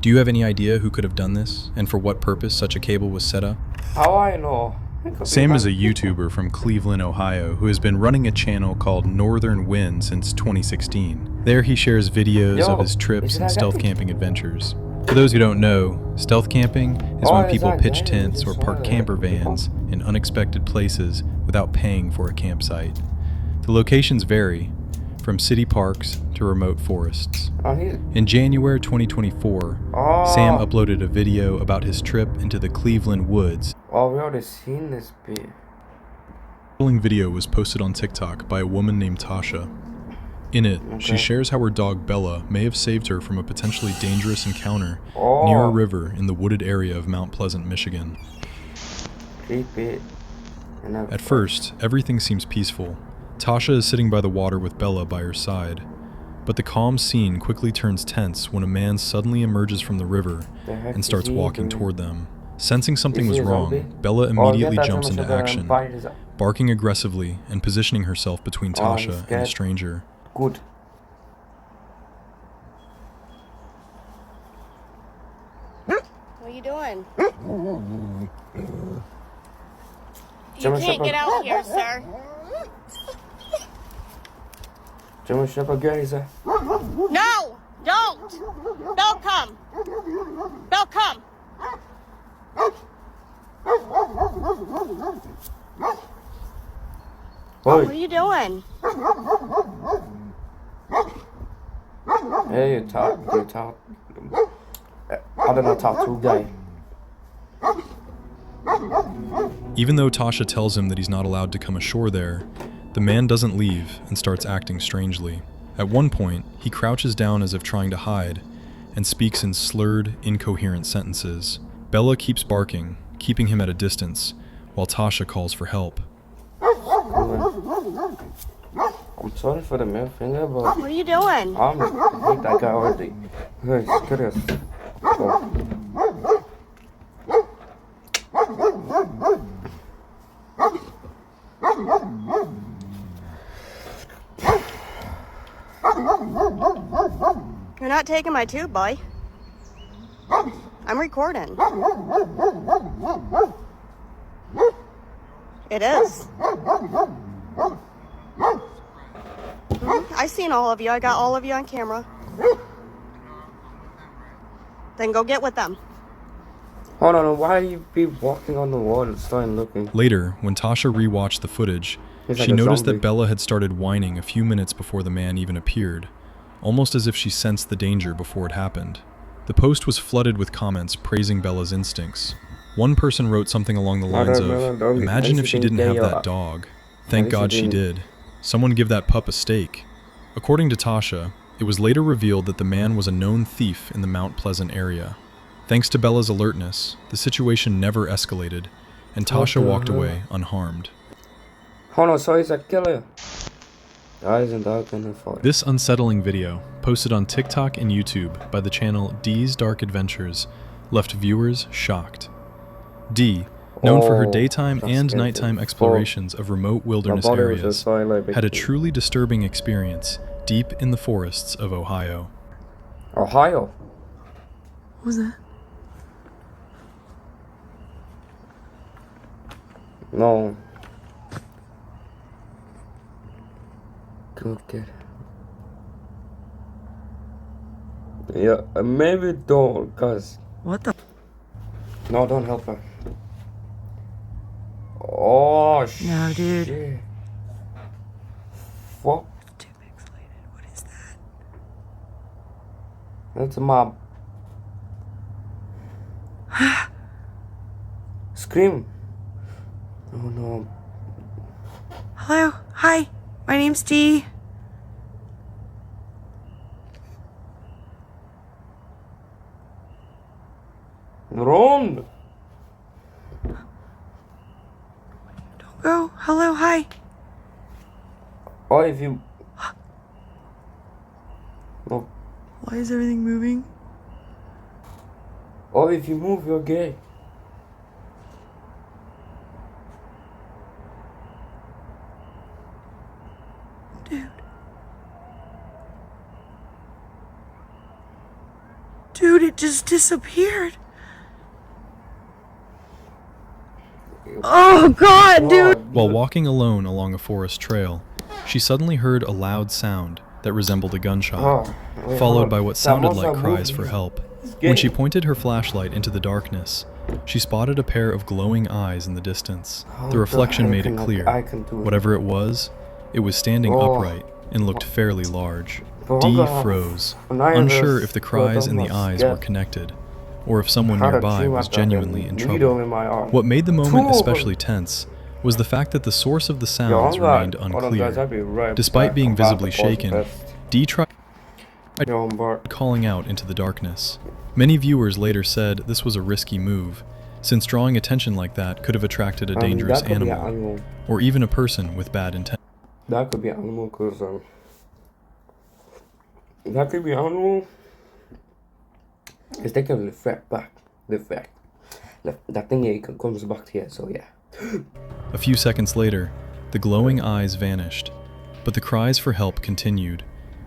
Do you have any idea who could have done this, and for what purpose such a cable was set up? How I know? Sam is a YouTuber from Cleveland, Ohio, who has been running a channel called Northern Wind since 2016. There he shares videos of his trips and stealth camping adventures. For those who don't know, stealth camping is when people pitch tents or park camper vans in unexpected places without paying for a campsite. The locations vary, from city parks to remote forests. In January 2024, Sam uploaded a video about his trip into the Cleveland woods. Oh, we already seen this bit. The following video was posted on TikTok by a woman named Tasha. In it, she shares how her dog Bella may have saved her from a potentially dangerous encounter near a river in the wooded area of Mount Pleasant, Michigan. At first, everything seems peaceful. Tasha is sitting by the water with Bella by her side, but the calm scene quickly turns tense when a man suddenly emerges from the river and starts walking toward them. Sensing something was wrong, Bella immediately jumps into action, barking aggressively and positioning herself between Tasha and the stranger. Good. What are you doing? You can't get out here, sir. No! Don't! Don't come! Don't come! What are you doing? Hey, you talk. I don't know, talk to guy. Even though Tasha tells him that he's not allowed to come ashore there, the man doesn't leave and starts acting strangely. At one point, he crouches down as if trying to hide and speaks in slurred, incoherent sentences. Bella keeps barking, keeping him at a distance, while Tasha calls for help. I'm sorry for the middle finger, but... What are you doing? I hate that guy already. Hey, curious. not taking my tube, boy. I'm recording. It is. I seen all of you. I got all of you on camera. Then go get with them. Hold on, why do you be walking on the wall and starting looking? Later, when Tasha rewatched the footage, He's she like a noticed zombie. that Bella had started whining a few minutes before the man even appeared, almost as if she sensed the danger before it happened. The post was flooded with comments praising Bella's instincts. One person wrote something along the lines of, "Imagine if she didn't have that dog. Thank God she did. Someone give that pup a steak." According to Tasha, it was later revealed that the man was a known thief in the Mount Pleasant area. Thanks to Bella's alertness, the situation never escalated, and Tasha walked away unharmed. Hold on, so he's a killer. Eyes and dark in the forest. This unsettling video, posted on TikTok and YouTube by the channel Dee's Dark Adventures, left viewers shocked. Dee, known for her daytime and nighttime explorations of remote wilderness areas, had a truly disturbing experience deep in the forests of Ohio. Ohio? What was that? No. Good kid. Yeah, maybe don't, cause... What the? No, don't help her. Oh, No, dude. Shit. Fuck. Too pixelated. What is that? That's a mob. Scream. Oh no. Hello. Hi. My name's Dee. Run! Don't go. Hello. Hi. Or if you... No. Why is everything moving? Or if you move, you're gay. Dude. Dude, it just disappeared. Oh God, dude! While walking alone along a forest trail, she suddenly heard a loud sound that resembled a gunshot, followed by what sounded like cries for help. When she pointed her flashlight into the darkness, she spotted a pair of glowing eyes in the distance. The reflection made it clear. Whatever it was standing upright and looked fairly large. Dee froze, unsure if the cries and the eyes were connected, or if someone nearby was genuinely in trouble. What made the moment especially tense was the fact that the source of the sounds remained unclear. Despite being visibly shaken, Dee tried calling out into the darkness. Many viewers later said this was a risky move, since drawing attention like that could have attracted a dangerous animal, or even a person with bad intent. That could be animal, cause that could be animal. Cause they can reflect back. That thing comes back here, so yeah. A few seconds later, the glowing eyes vanished, but the cries for help continued,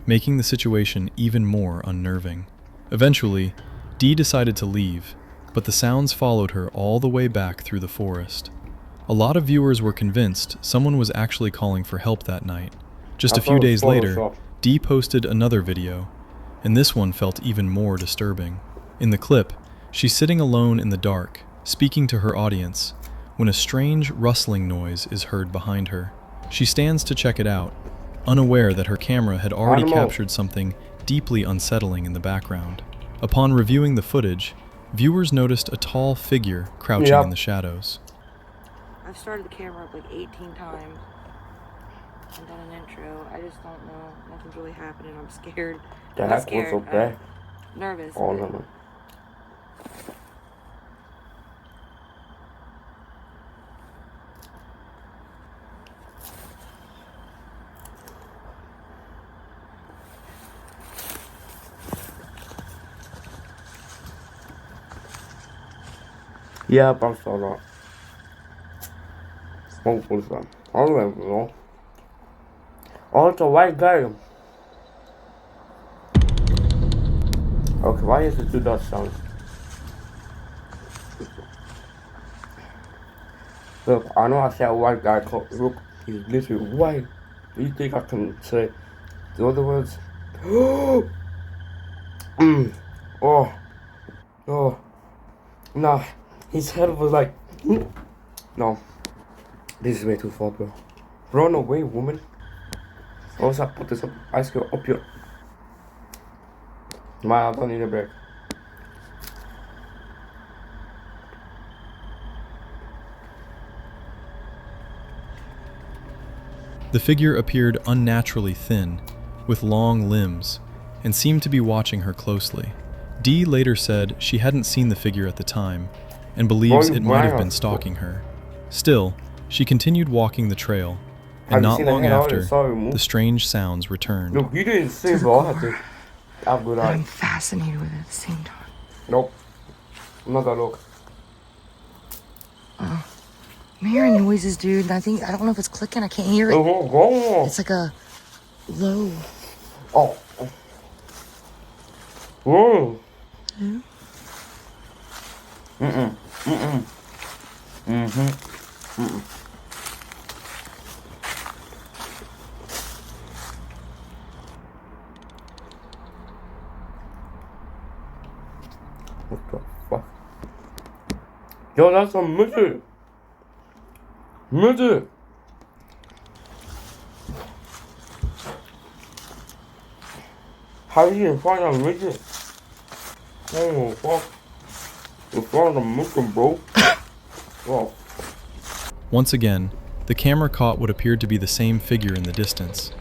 making the situation even more unnerving. Eventually, Dee decided to leave, but the sounds followed her all the way back through the forest. A lot of viewers were convinced someone was actually calling for help that night. Just a few days later, Dee posted another video, and this one felt even more disturbing. In the clip, she's sitting alone in the dark, speaking to her audience, when a strange rustling noise is heard behind her. She stands to check it out, unaware that her camera had already captured something deeply unsettling in the background. Upon reviewing the footage, viewers noticed a tall figure crouching in the shadows. I've started the camera up like 18 times and done an intro. I just don't know. Nothing's really happening. I'm scared. I'm scared. Nervous. Oh no. Yeah, I'm so not. Hopefully so. I don't know. Also, white guy. Okay, why is it do that sound? Look, I know I said a white guy called, look, he's literally white. Do you think I can say the other words? Oh, oh, nah, his head was like, no, this is way too far, bro. Run away, woman. Also, put this ice cream up your. I don't need a break. The figure appeared unnaturally thin, with long limbs, and seemed to be watching her closely. Dee later said she hadn't seen the figure at the time, and believes it might have been stalking her. Still, she continued walking the trail, and not long after, the strange sounds returned. Look, you didn't see, bro. I had to have good eyes. I'm fascinated with it at the same time. Nope. I'm not gonna look. I'm hearing noises, dude. I don't know if it's clicking. I can't hear it. It's like a low. Oh. Whoa. Yeah. What the fuck? Yo, that's a midget. Midget. How do you find a midget? Oh fuck. You found a midget, bro. Oh. Once again, the camera caught what appeared to be the same figure in the distance,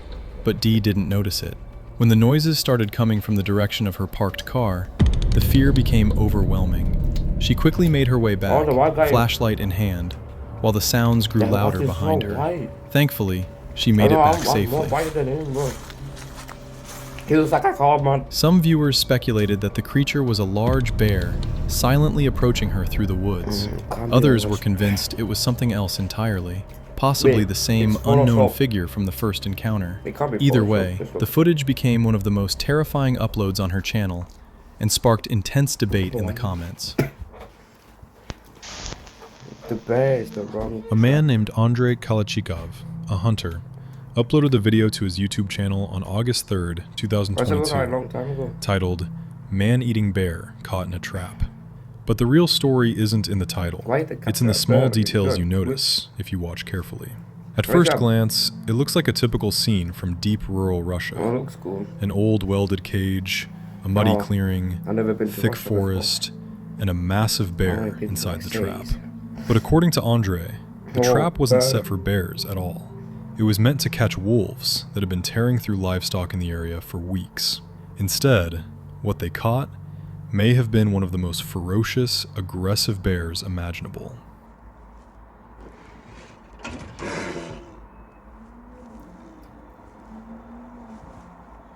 but Dee didn't notice it. When the noises started coming from the direction of her parked car, the fear became overwhelming. She quickly made her way back, flashlight in hand, while the sounds grew louder behind her. Thankfully, she made it back safely. He looks like a cold man. Some viewers speculated that the creature was a large bear, silently approaching her through the woods. Others were convinced it was something else entirely, possibly the same unknown figure from the first encounter. Either way, the footage became one of the most terrifying uploads on her channel, and sparked intense debate in the comments. A man named Andrei Kalachikov, a hunter, uploaded the video to his YouTube channel on August 3rd, 2022, titled Man-Eating Bear Caught in a Trap. But the real story isn't in the title. It's in the small details you notice if you watch carefully. At first glance, it looks like a typical scene from deep rural Russia. An old welded cage, a muddy clearing, thick forest, and a massive bear inside the trap. But according to Andre, the trap wasn't set for bears at all. It was meant to catch wolves that had been tearing through livestock in the area for weeks. Instead, what they caught may have been one of the most ferocious, aggressive bears imaginable.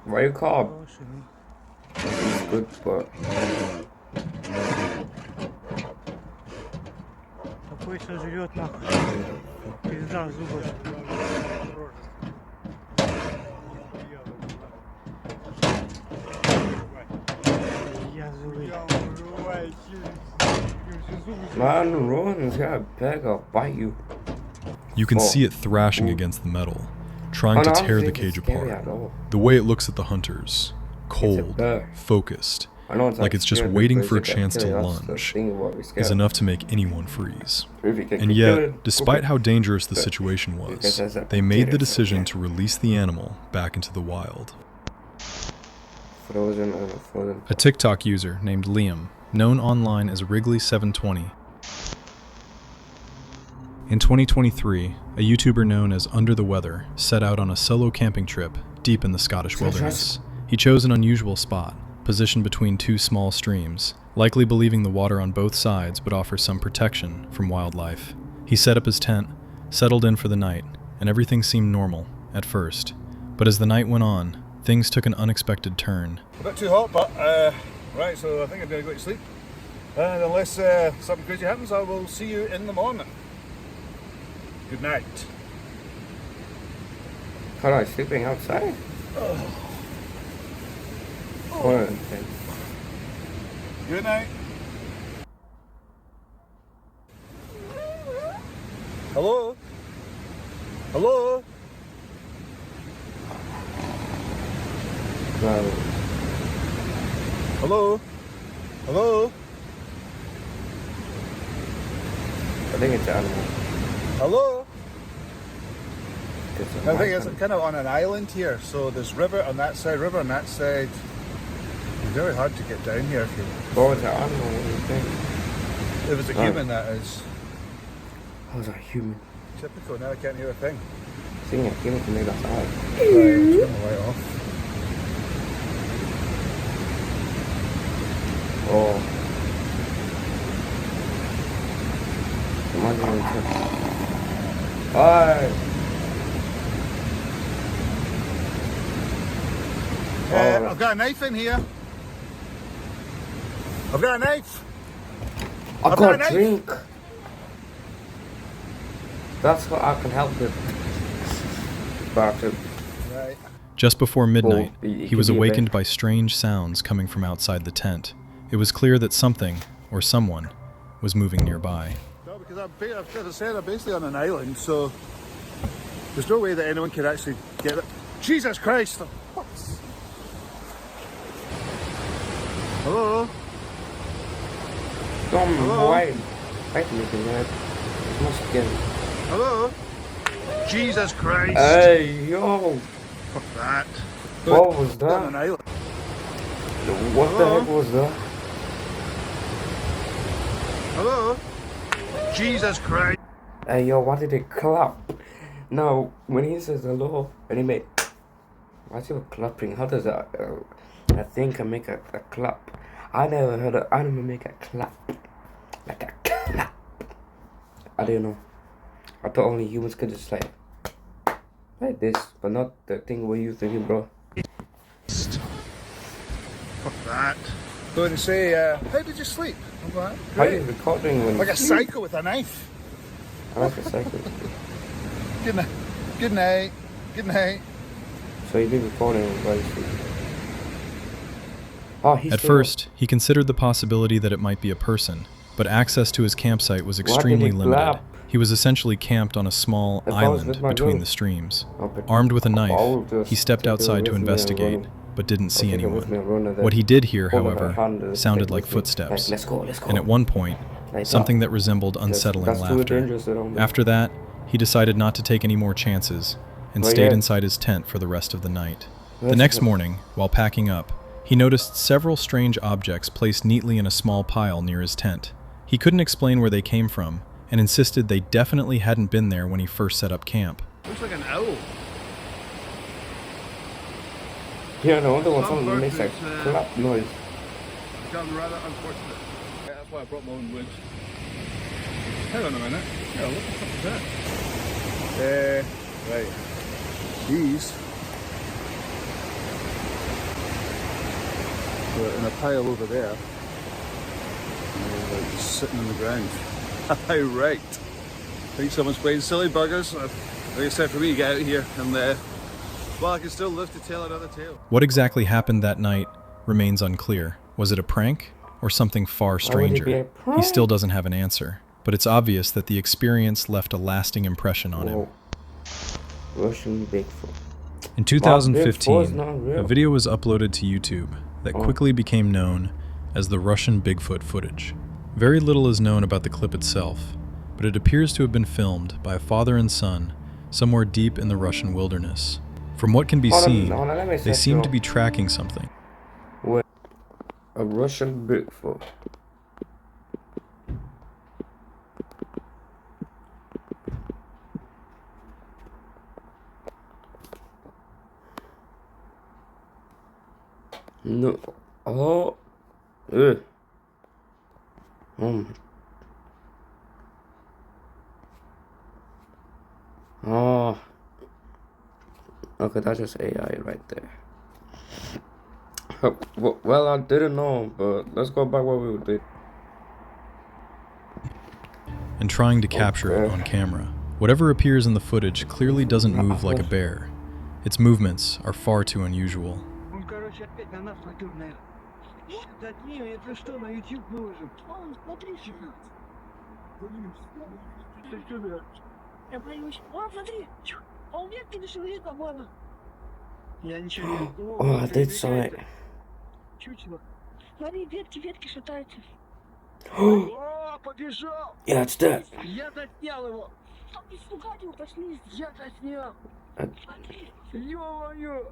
Why you call? It's good, but... Man, run, it's got a bag, I'll bite you. You can see it thrashing against the metal, trying to tear the cage apart. The way it looks at the hunters, cold, focused, like it's just waiting for a chance to lunge, is enough to make anyone freeze. And yet, despite how dangerous the situation was, they made the decision to release the animal back into the wild. A TikTok user named Liam, known online as Wrigley720. In 2023, a YouTuber known as Under the Weather set out on a solo camping trip deep in the Scottish wilderness. He chose an unusual spot, positioned between two small streams, likely believing the water on both sides would offer some protection from wildlife. He set up his tent, settled in for the night, and everything seemed normal at first. But as the night went on, things took an unexpected turn. A bit too hot, but right, so I think I'm going to go to sleep. And unless something crazy happens, I will see you in the morning. Good night. How are you, sleeping outside? Oh. Good night. Hello? Hello? No. Hello? Hello? I think it's an animal. Hello? It's I think it's kind of on an island here, so there's river on that side, river on that side. It's very hard to get down here if you... Oh, it's an animal, what do you think? If it's a human, that is. Oh, it's a human. Typical, now I can't hear a thing. Seeing a human can make us out. Right, I'm just gonna light off. Oh. Come on, come on. Hi. I've got a knife in here. I've got a knife. I've got a drink. That's what I can help with. Bastard. Right. Just before midnight, Well, he was awakened by strange sounds coming from outside the tent. It was clear that something, or someone, was moving nearby. No, because as I said, I'm basically on an island, so there's no way that anyone could actually get it. Jesus Christ! Hello? Hello? Wait. Wait a minute. It's not scary. Hello? Jesus Christ! Hey, yo! Fuck that. What was that? On an island. What the heck was that? Hello? Jesus Christ! Hey, yo, why did it clap? No, when he says hello, and he made... Why is he clapping? How does that... I think I make a clap. I never heard an animal make a clap. Like a clap. I don't know. I thought only humans could just like this, but not the thing we're used to here, bro. Fuck that. Going to say, how did you sleep? I'm like, how are you recording when like a psycho with a knife. I like a psycho. Good night. Good night. Good night. So you've been recording while you sleep. Oh, At first, he considered the possibility that it might be a person, but access to his campsite was extremely limited. He was essentially camped on a small island between the streams. Armed with a knife, he stepped outside to investigate, but didn't see anyone. What he did hear, however, sounded like footsteps, and at one point, something that resembled unsettling laughter. After that, he decided not to take any more chances, and stayed inside his tent for the rest of the night. The next morning, while packing up, he noticed several strange objects placed neatly in a small pile near his tent. He couldn't explain where they came from, and insisted they definitely hadn't been there when he first set up camp. Looks like an owl. Yeah, no wonder when someone makes a clap noise. It's gotten rather unfortunate. Yeah, that's why I brought my own wood. Hang on a minute. Yeah, what the fuck is that? Right. These were in a pile over there. And just sitting on the ground. Right. I think someone's playing silly buggers. Like I said, for me to get out of here and well, I can still live to tell another tale. What exactly happened that night remains unclear. Was it a prank or something far stranger? He still doesn't have an answer, but it's obvious that the experience left a lasting impression on him. Russian Bigfoot. In 2015, a video was uploaded to YouTube that quickly became known as the Russian Bigfoot footage. Very little is known about the clip itself, but it appears to have been filmed by a father and son somewhere deep in the Russian wilderness. From what can be seen, they seem to be tracking something. What? A Russian Bigfoot. No. Oh. Ugh. Oh. Okay, that's just AI right there. Well, I didn't know, but let's go back what we did. And trying to capture it on camera. Whatever appears in the footage clearly doesn't move like a bear. Its movements are far too unusual. Да не, это что, на YouTube выложим? Смотри сюда. Ты сюда. Я боюсь. О, смотри. Он ветки не шевелит, по-моему. Я ничего не видел. Oh, I did saw it. Чучело. Смотри, ветки шатаются. О, побежал! Yeah, it's dead. Я заснял его. Испугать его, пошли. Я заснял. Смотри. Ё-моё.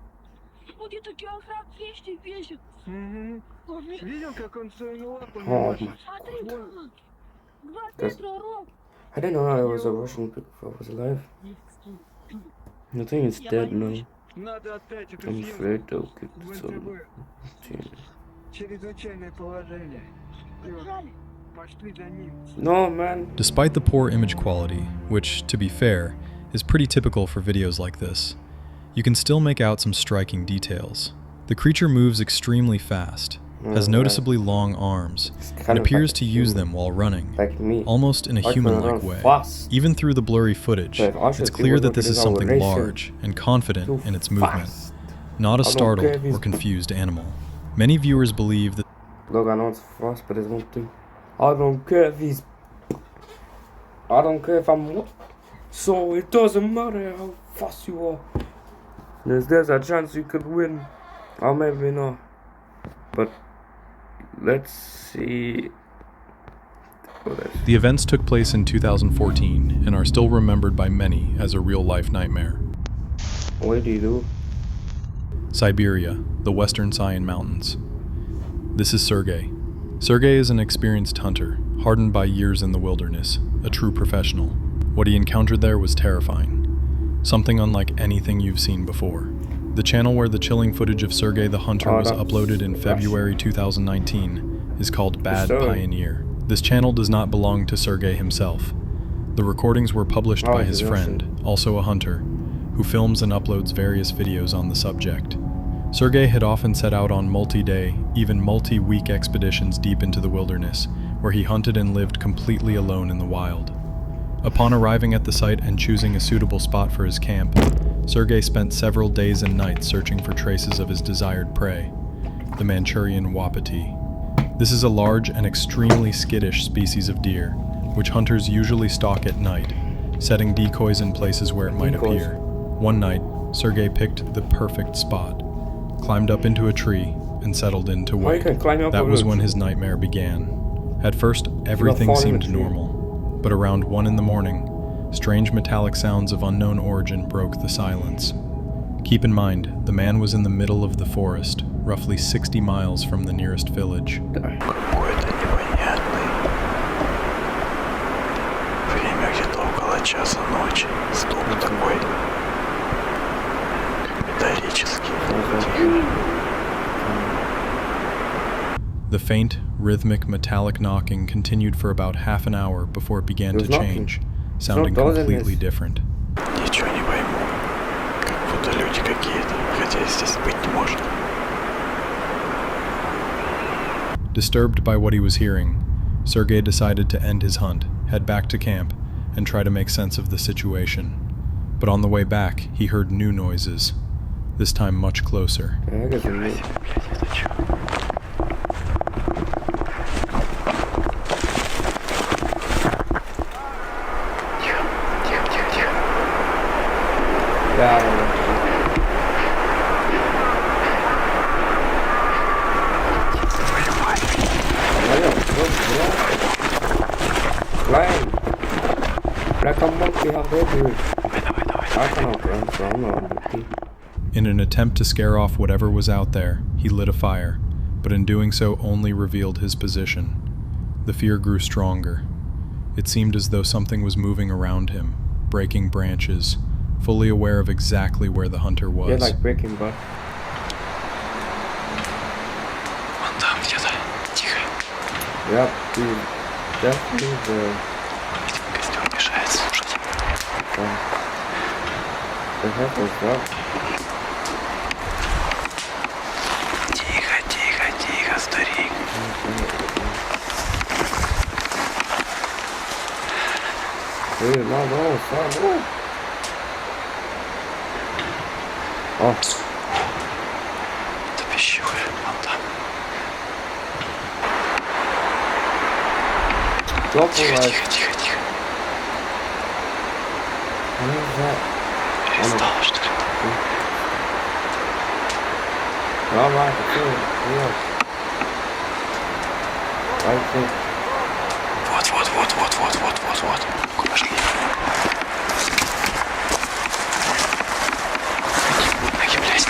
Вот где-то килограмм 200 весит. Видел, как он своими лапами машет? Смотри, 2 метра рост. I didn't know there was a Russian before I was alive. I think it's dead now. Надо опять эту I'm afraid they'll get some. Чрезвычайное положение. Пошли за ним. No, man. Despite the poor image quality, which, to be fair, is pretty typical for videos like this, you can still make out some striking details. The creature moves extremely fast, has noticeably long arms, and appears to use them while running, almost in a human-like way. Even through the blurry footage, it's clear that this is something large and confident in its movement, not a startled or confused animal. Many viewers believe that Look, I know it's fast, but it's one thing. I don't care if I'm what. So it doesn't matter how fast you are. There's a chance you could win. Or maybe not. But let's see. The events took place in 2014 and are still remembered by many as a real-life nightmare. What do you do? Siberia, the Western Saiyan Mountains. This is Sergey. Sergey is an experienced hunter, hardened by years in the wilderness, a true professional. What he encountered there was terrifying, something unlike anything you've seen before. The channel where the chilling footage of Sergey the Hunter was uploaded in February 2019 is called Bad Pioneer. This channel does not belong to Sergey himself. The recordings were published by his friend, also a hunter, who films and uploads various videos on the subject. Sergey had often set out on multi-day, even multi-week expeditions deep into the wilderness, where he hunted and lived completely alone in the wild. Upon arriving at the site and choosing a suitable spot for his camp, Sergey spent several days and nights searching for traces of his desired prey, the Manchurian wapiti. This is a large and extremely skittish species of deer, which hunters usually stalk at night, setting decoys in places where it might appear. One night, Sergey picked the perfect spot, climbed up into a tree, and settled in to wait. That was when his nightmare began. At first, everything seemed normal, but around 1 in the morning, strange metallic sounds of unknown origin broke the silence. Keep in mind, the man was in the middle of the forest, roughly 60 miles from the nearest village. The faint, rhythmic, metallic knocking continued for about half an hour before it began to change, sounding completely different. Disturbed by what he was hearing, Sergey decided to end his hunt, head back to camp, and try to make sense of the situation. But on the way back, he heard new noises, this time much closer. In an attempt to scare off whatever was out there, he lit a fire, but in doing so only revealed his position. The fear grew stronger. It seemed as though something was moving around him, breaking branches, fully aware of exactly where the hunter was. Yeah, like Breaking Bad. Yeah, dude, definitely the heck was that? Тихо, старик. Dude, no, stop, no. Это пищевые, вон там. Тихо, тихо, тихо. Перестала, что ли? Давай, нет. Вот. Пошли. Ноги, блядь.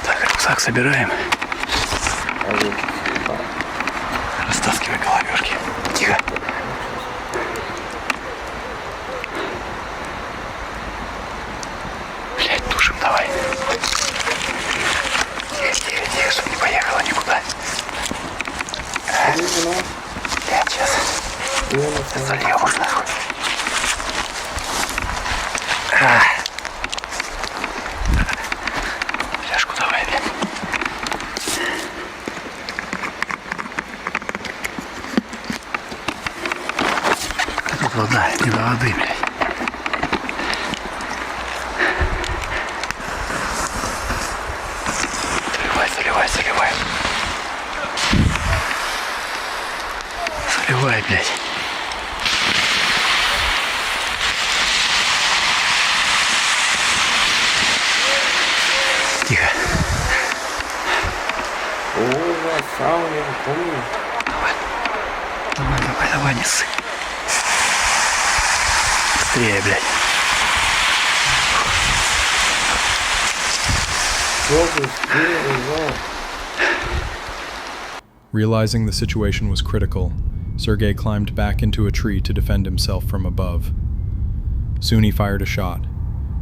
Так, рюкзак собираем. Растаскивай головешки. Тихо. Блядь, тушим давай. Тихо, чтобы не поехала никуда. Блядь, сейчас. Зальем уж нахуй. Фляжку давай, блядь. Тут вода, не до воды, блядь. Заливай. Заливай, блядь. Тихо. Давай, не ссы. Быстрее, блядь. Realizing the situation was critical, Sergei climbed back into a tree to defend himself from above. Soon he fired a shot,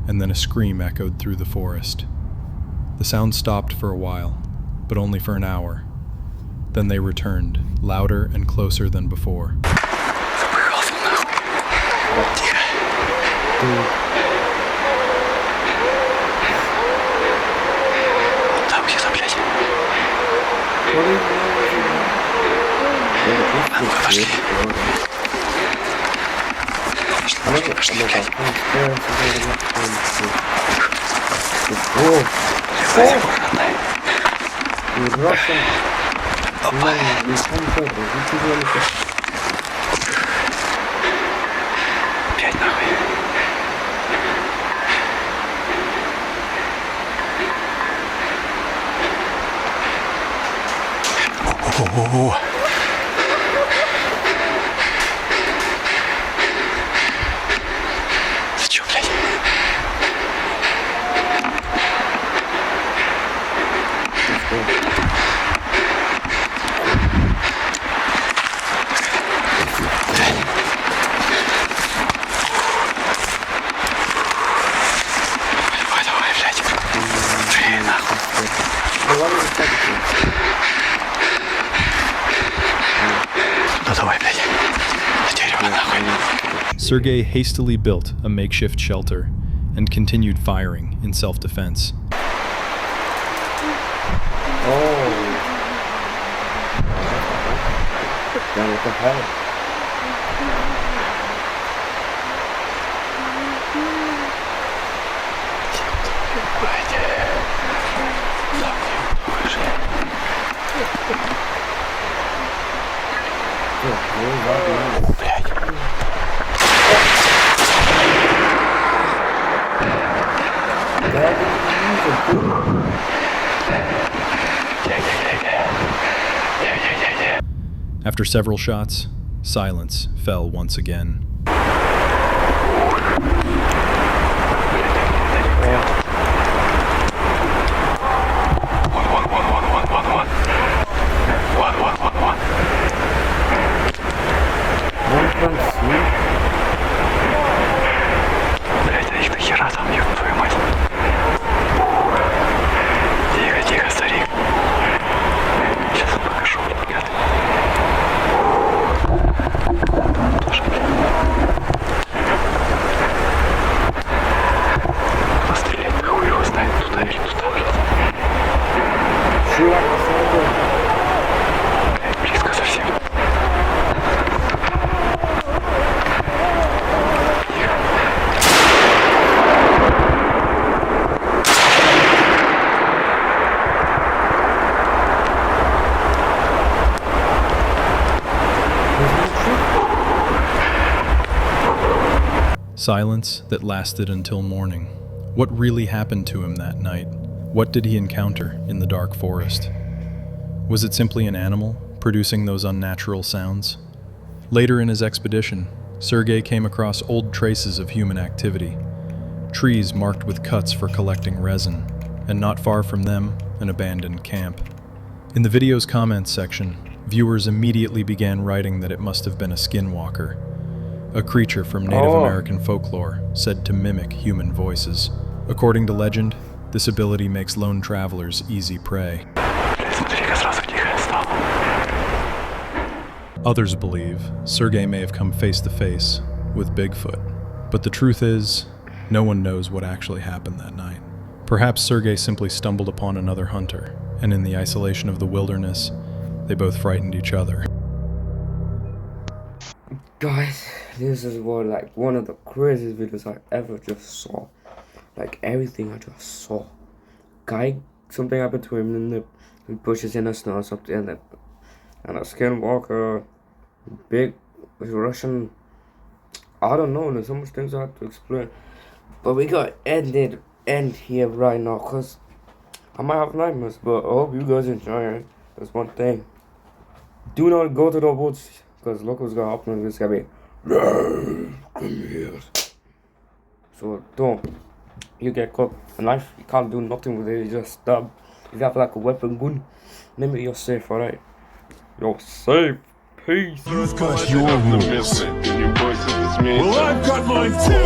and then a scream echoed through the forest. The sound stopped for a while, but only for an hour. Then they returned, louder and closer than before. Там где-то, блядь. Пошли. Пошли, блядь. Заливай, аккуратно. Опа. Опять нахуй. О-о-о-о. Ты чё, блядь? Давай, блядь. Быстрее, нахуй. Ну давай, блядь. Дерево, нахуй. Sergei hastily built a makeshift shelter and continued firing in self-defense. After several shots, silence fell once again. Блять, а их нахера там, ёб твою мать. Тихо, старик. Сейчас я покажу, ребят. Тоже, блядь. Silence that lasted until morning. What really happened to him that night? What did he encounter in the dark forest? Was it simply an animal producing those unnatural sounds? Later in his expedition, Sergei came across old traces of human activity. Trees marked with cuts for collecting resin, and not far from them, an abandoned camp. In the video's comments section, viewers immediately began writing that it must have been a skinwalker, a creature from Native American folklore said to mimic human voices. According to legend, this ability makes lone travelers easy prey. Others believe Sergei may have come face to face with Bigfoot, but the truth is, no one knows what actually happened that night. Perhaps Sergei simply stumbled upon another hunter, and in the isolation of the wilderness, they both frightened each other. Guys, this is one of the craziest videos I ever just saw. Like everything I just saw. Guy, something happened to him in the bushes in the snow or something, and a skinwalker, big Russian. I don't know. There's so much things I have to explain. But we got end here right now, cause I might have nightmares. But I hope you guys enjoy it. That's one thing. Do not go to the woods, cause look what's gonna happen. It's gonna be come here. So don't. You get caught a knife. You can't do nothing with it. You just stab. If you have like a weapon gun, maybe you're safe. Alright. You're safe. Peace. You've got your rules. Well, I've got mine too.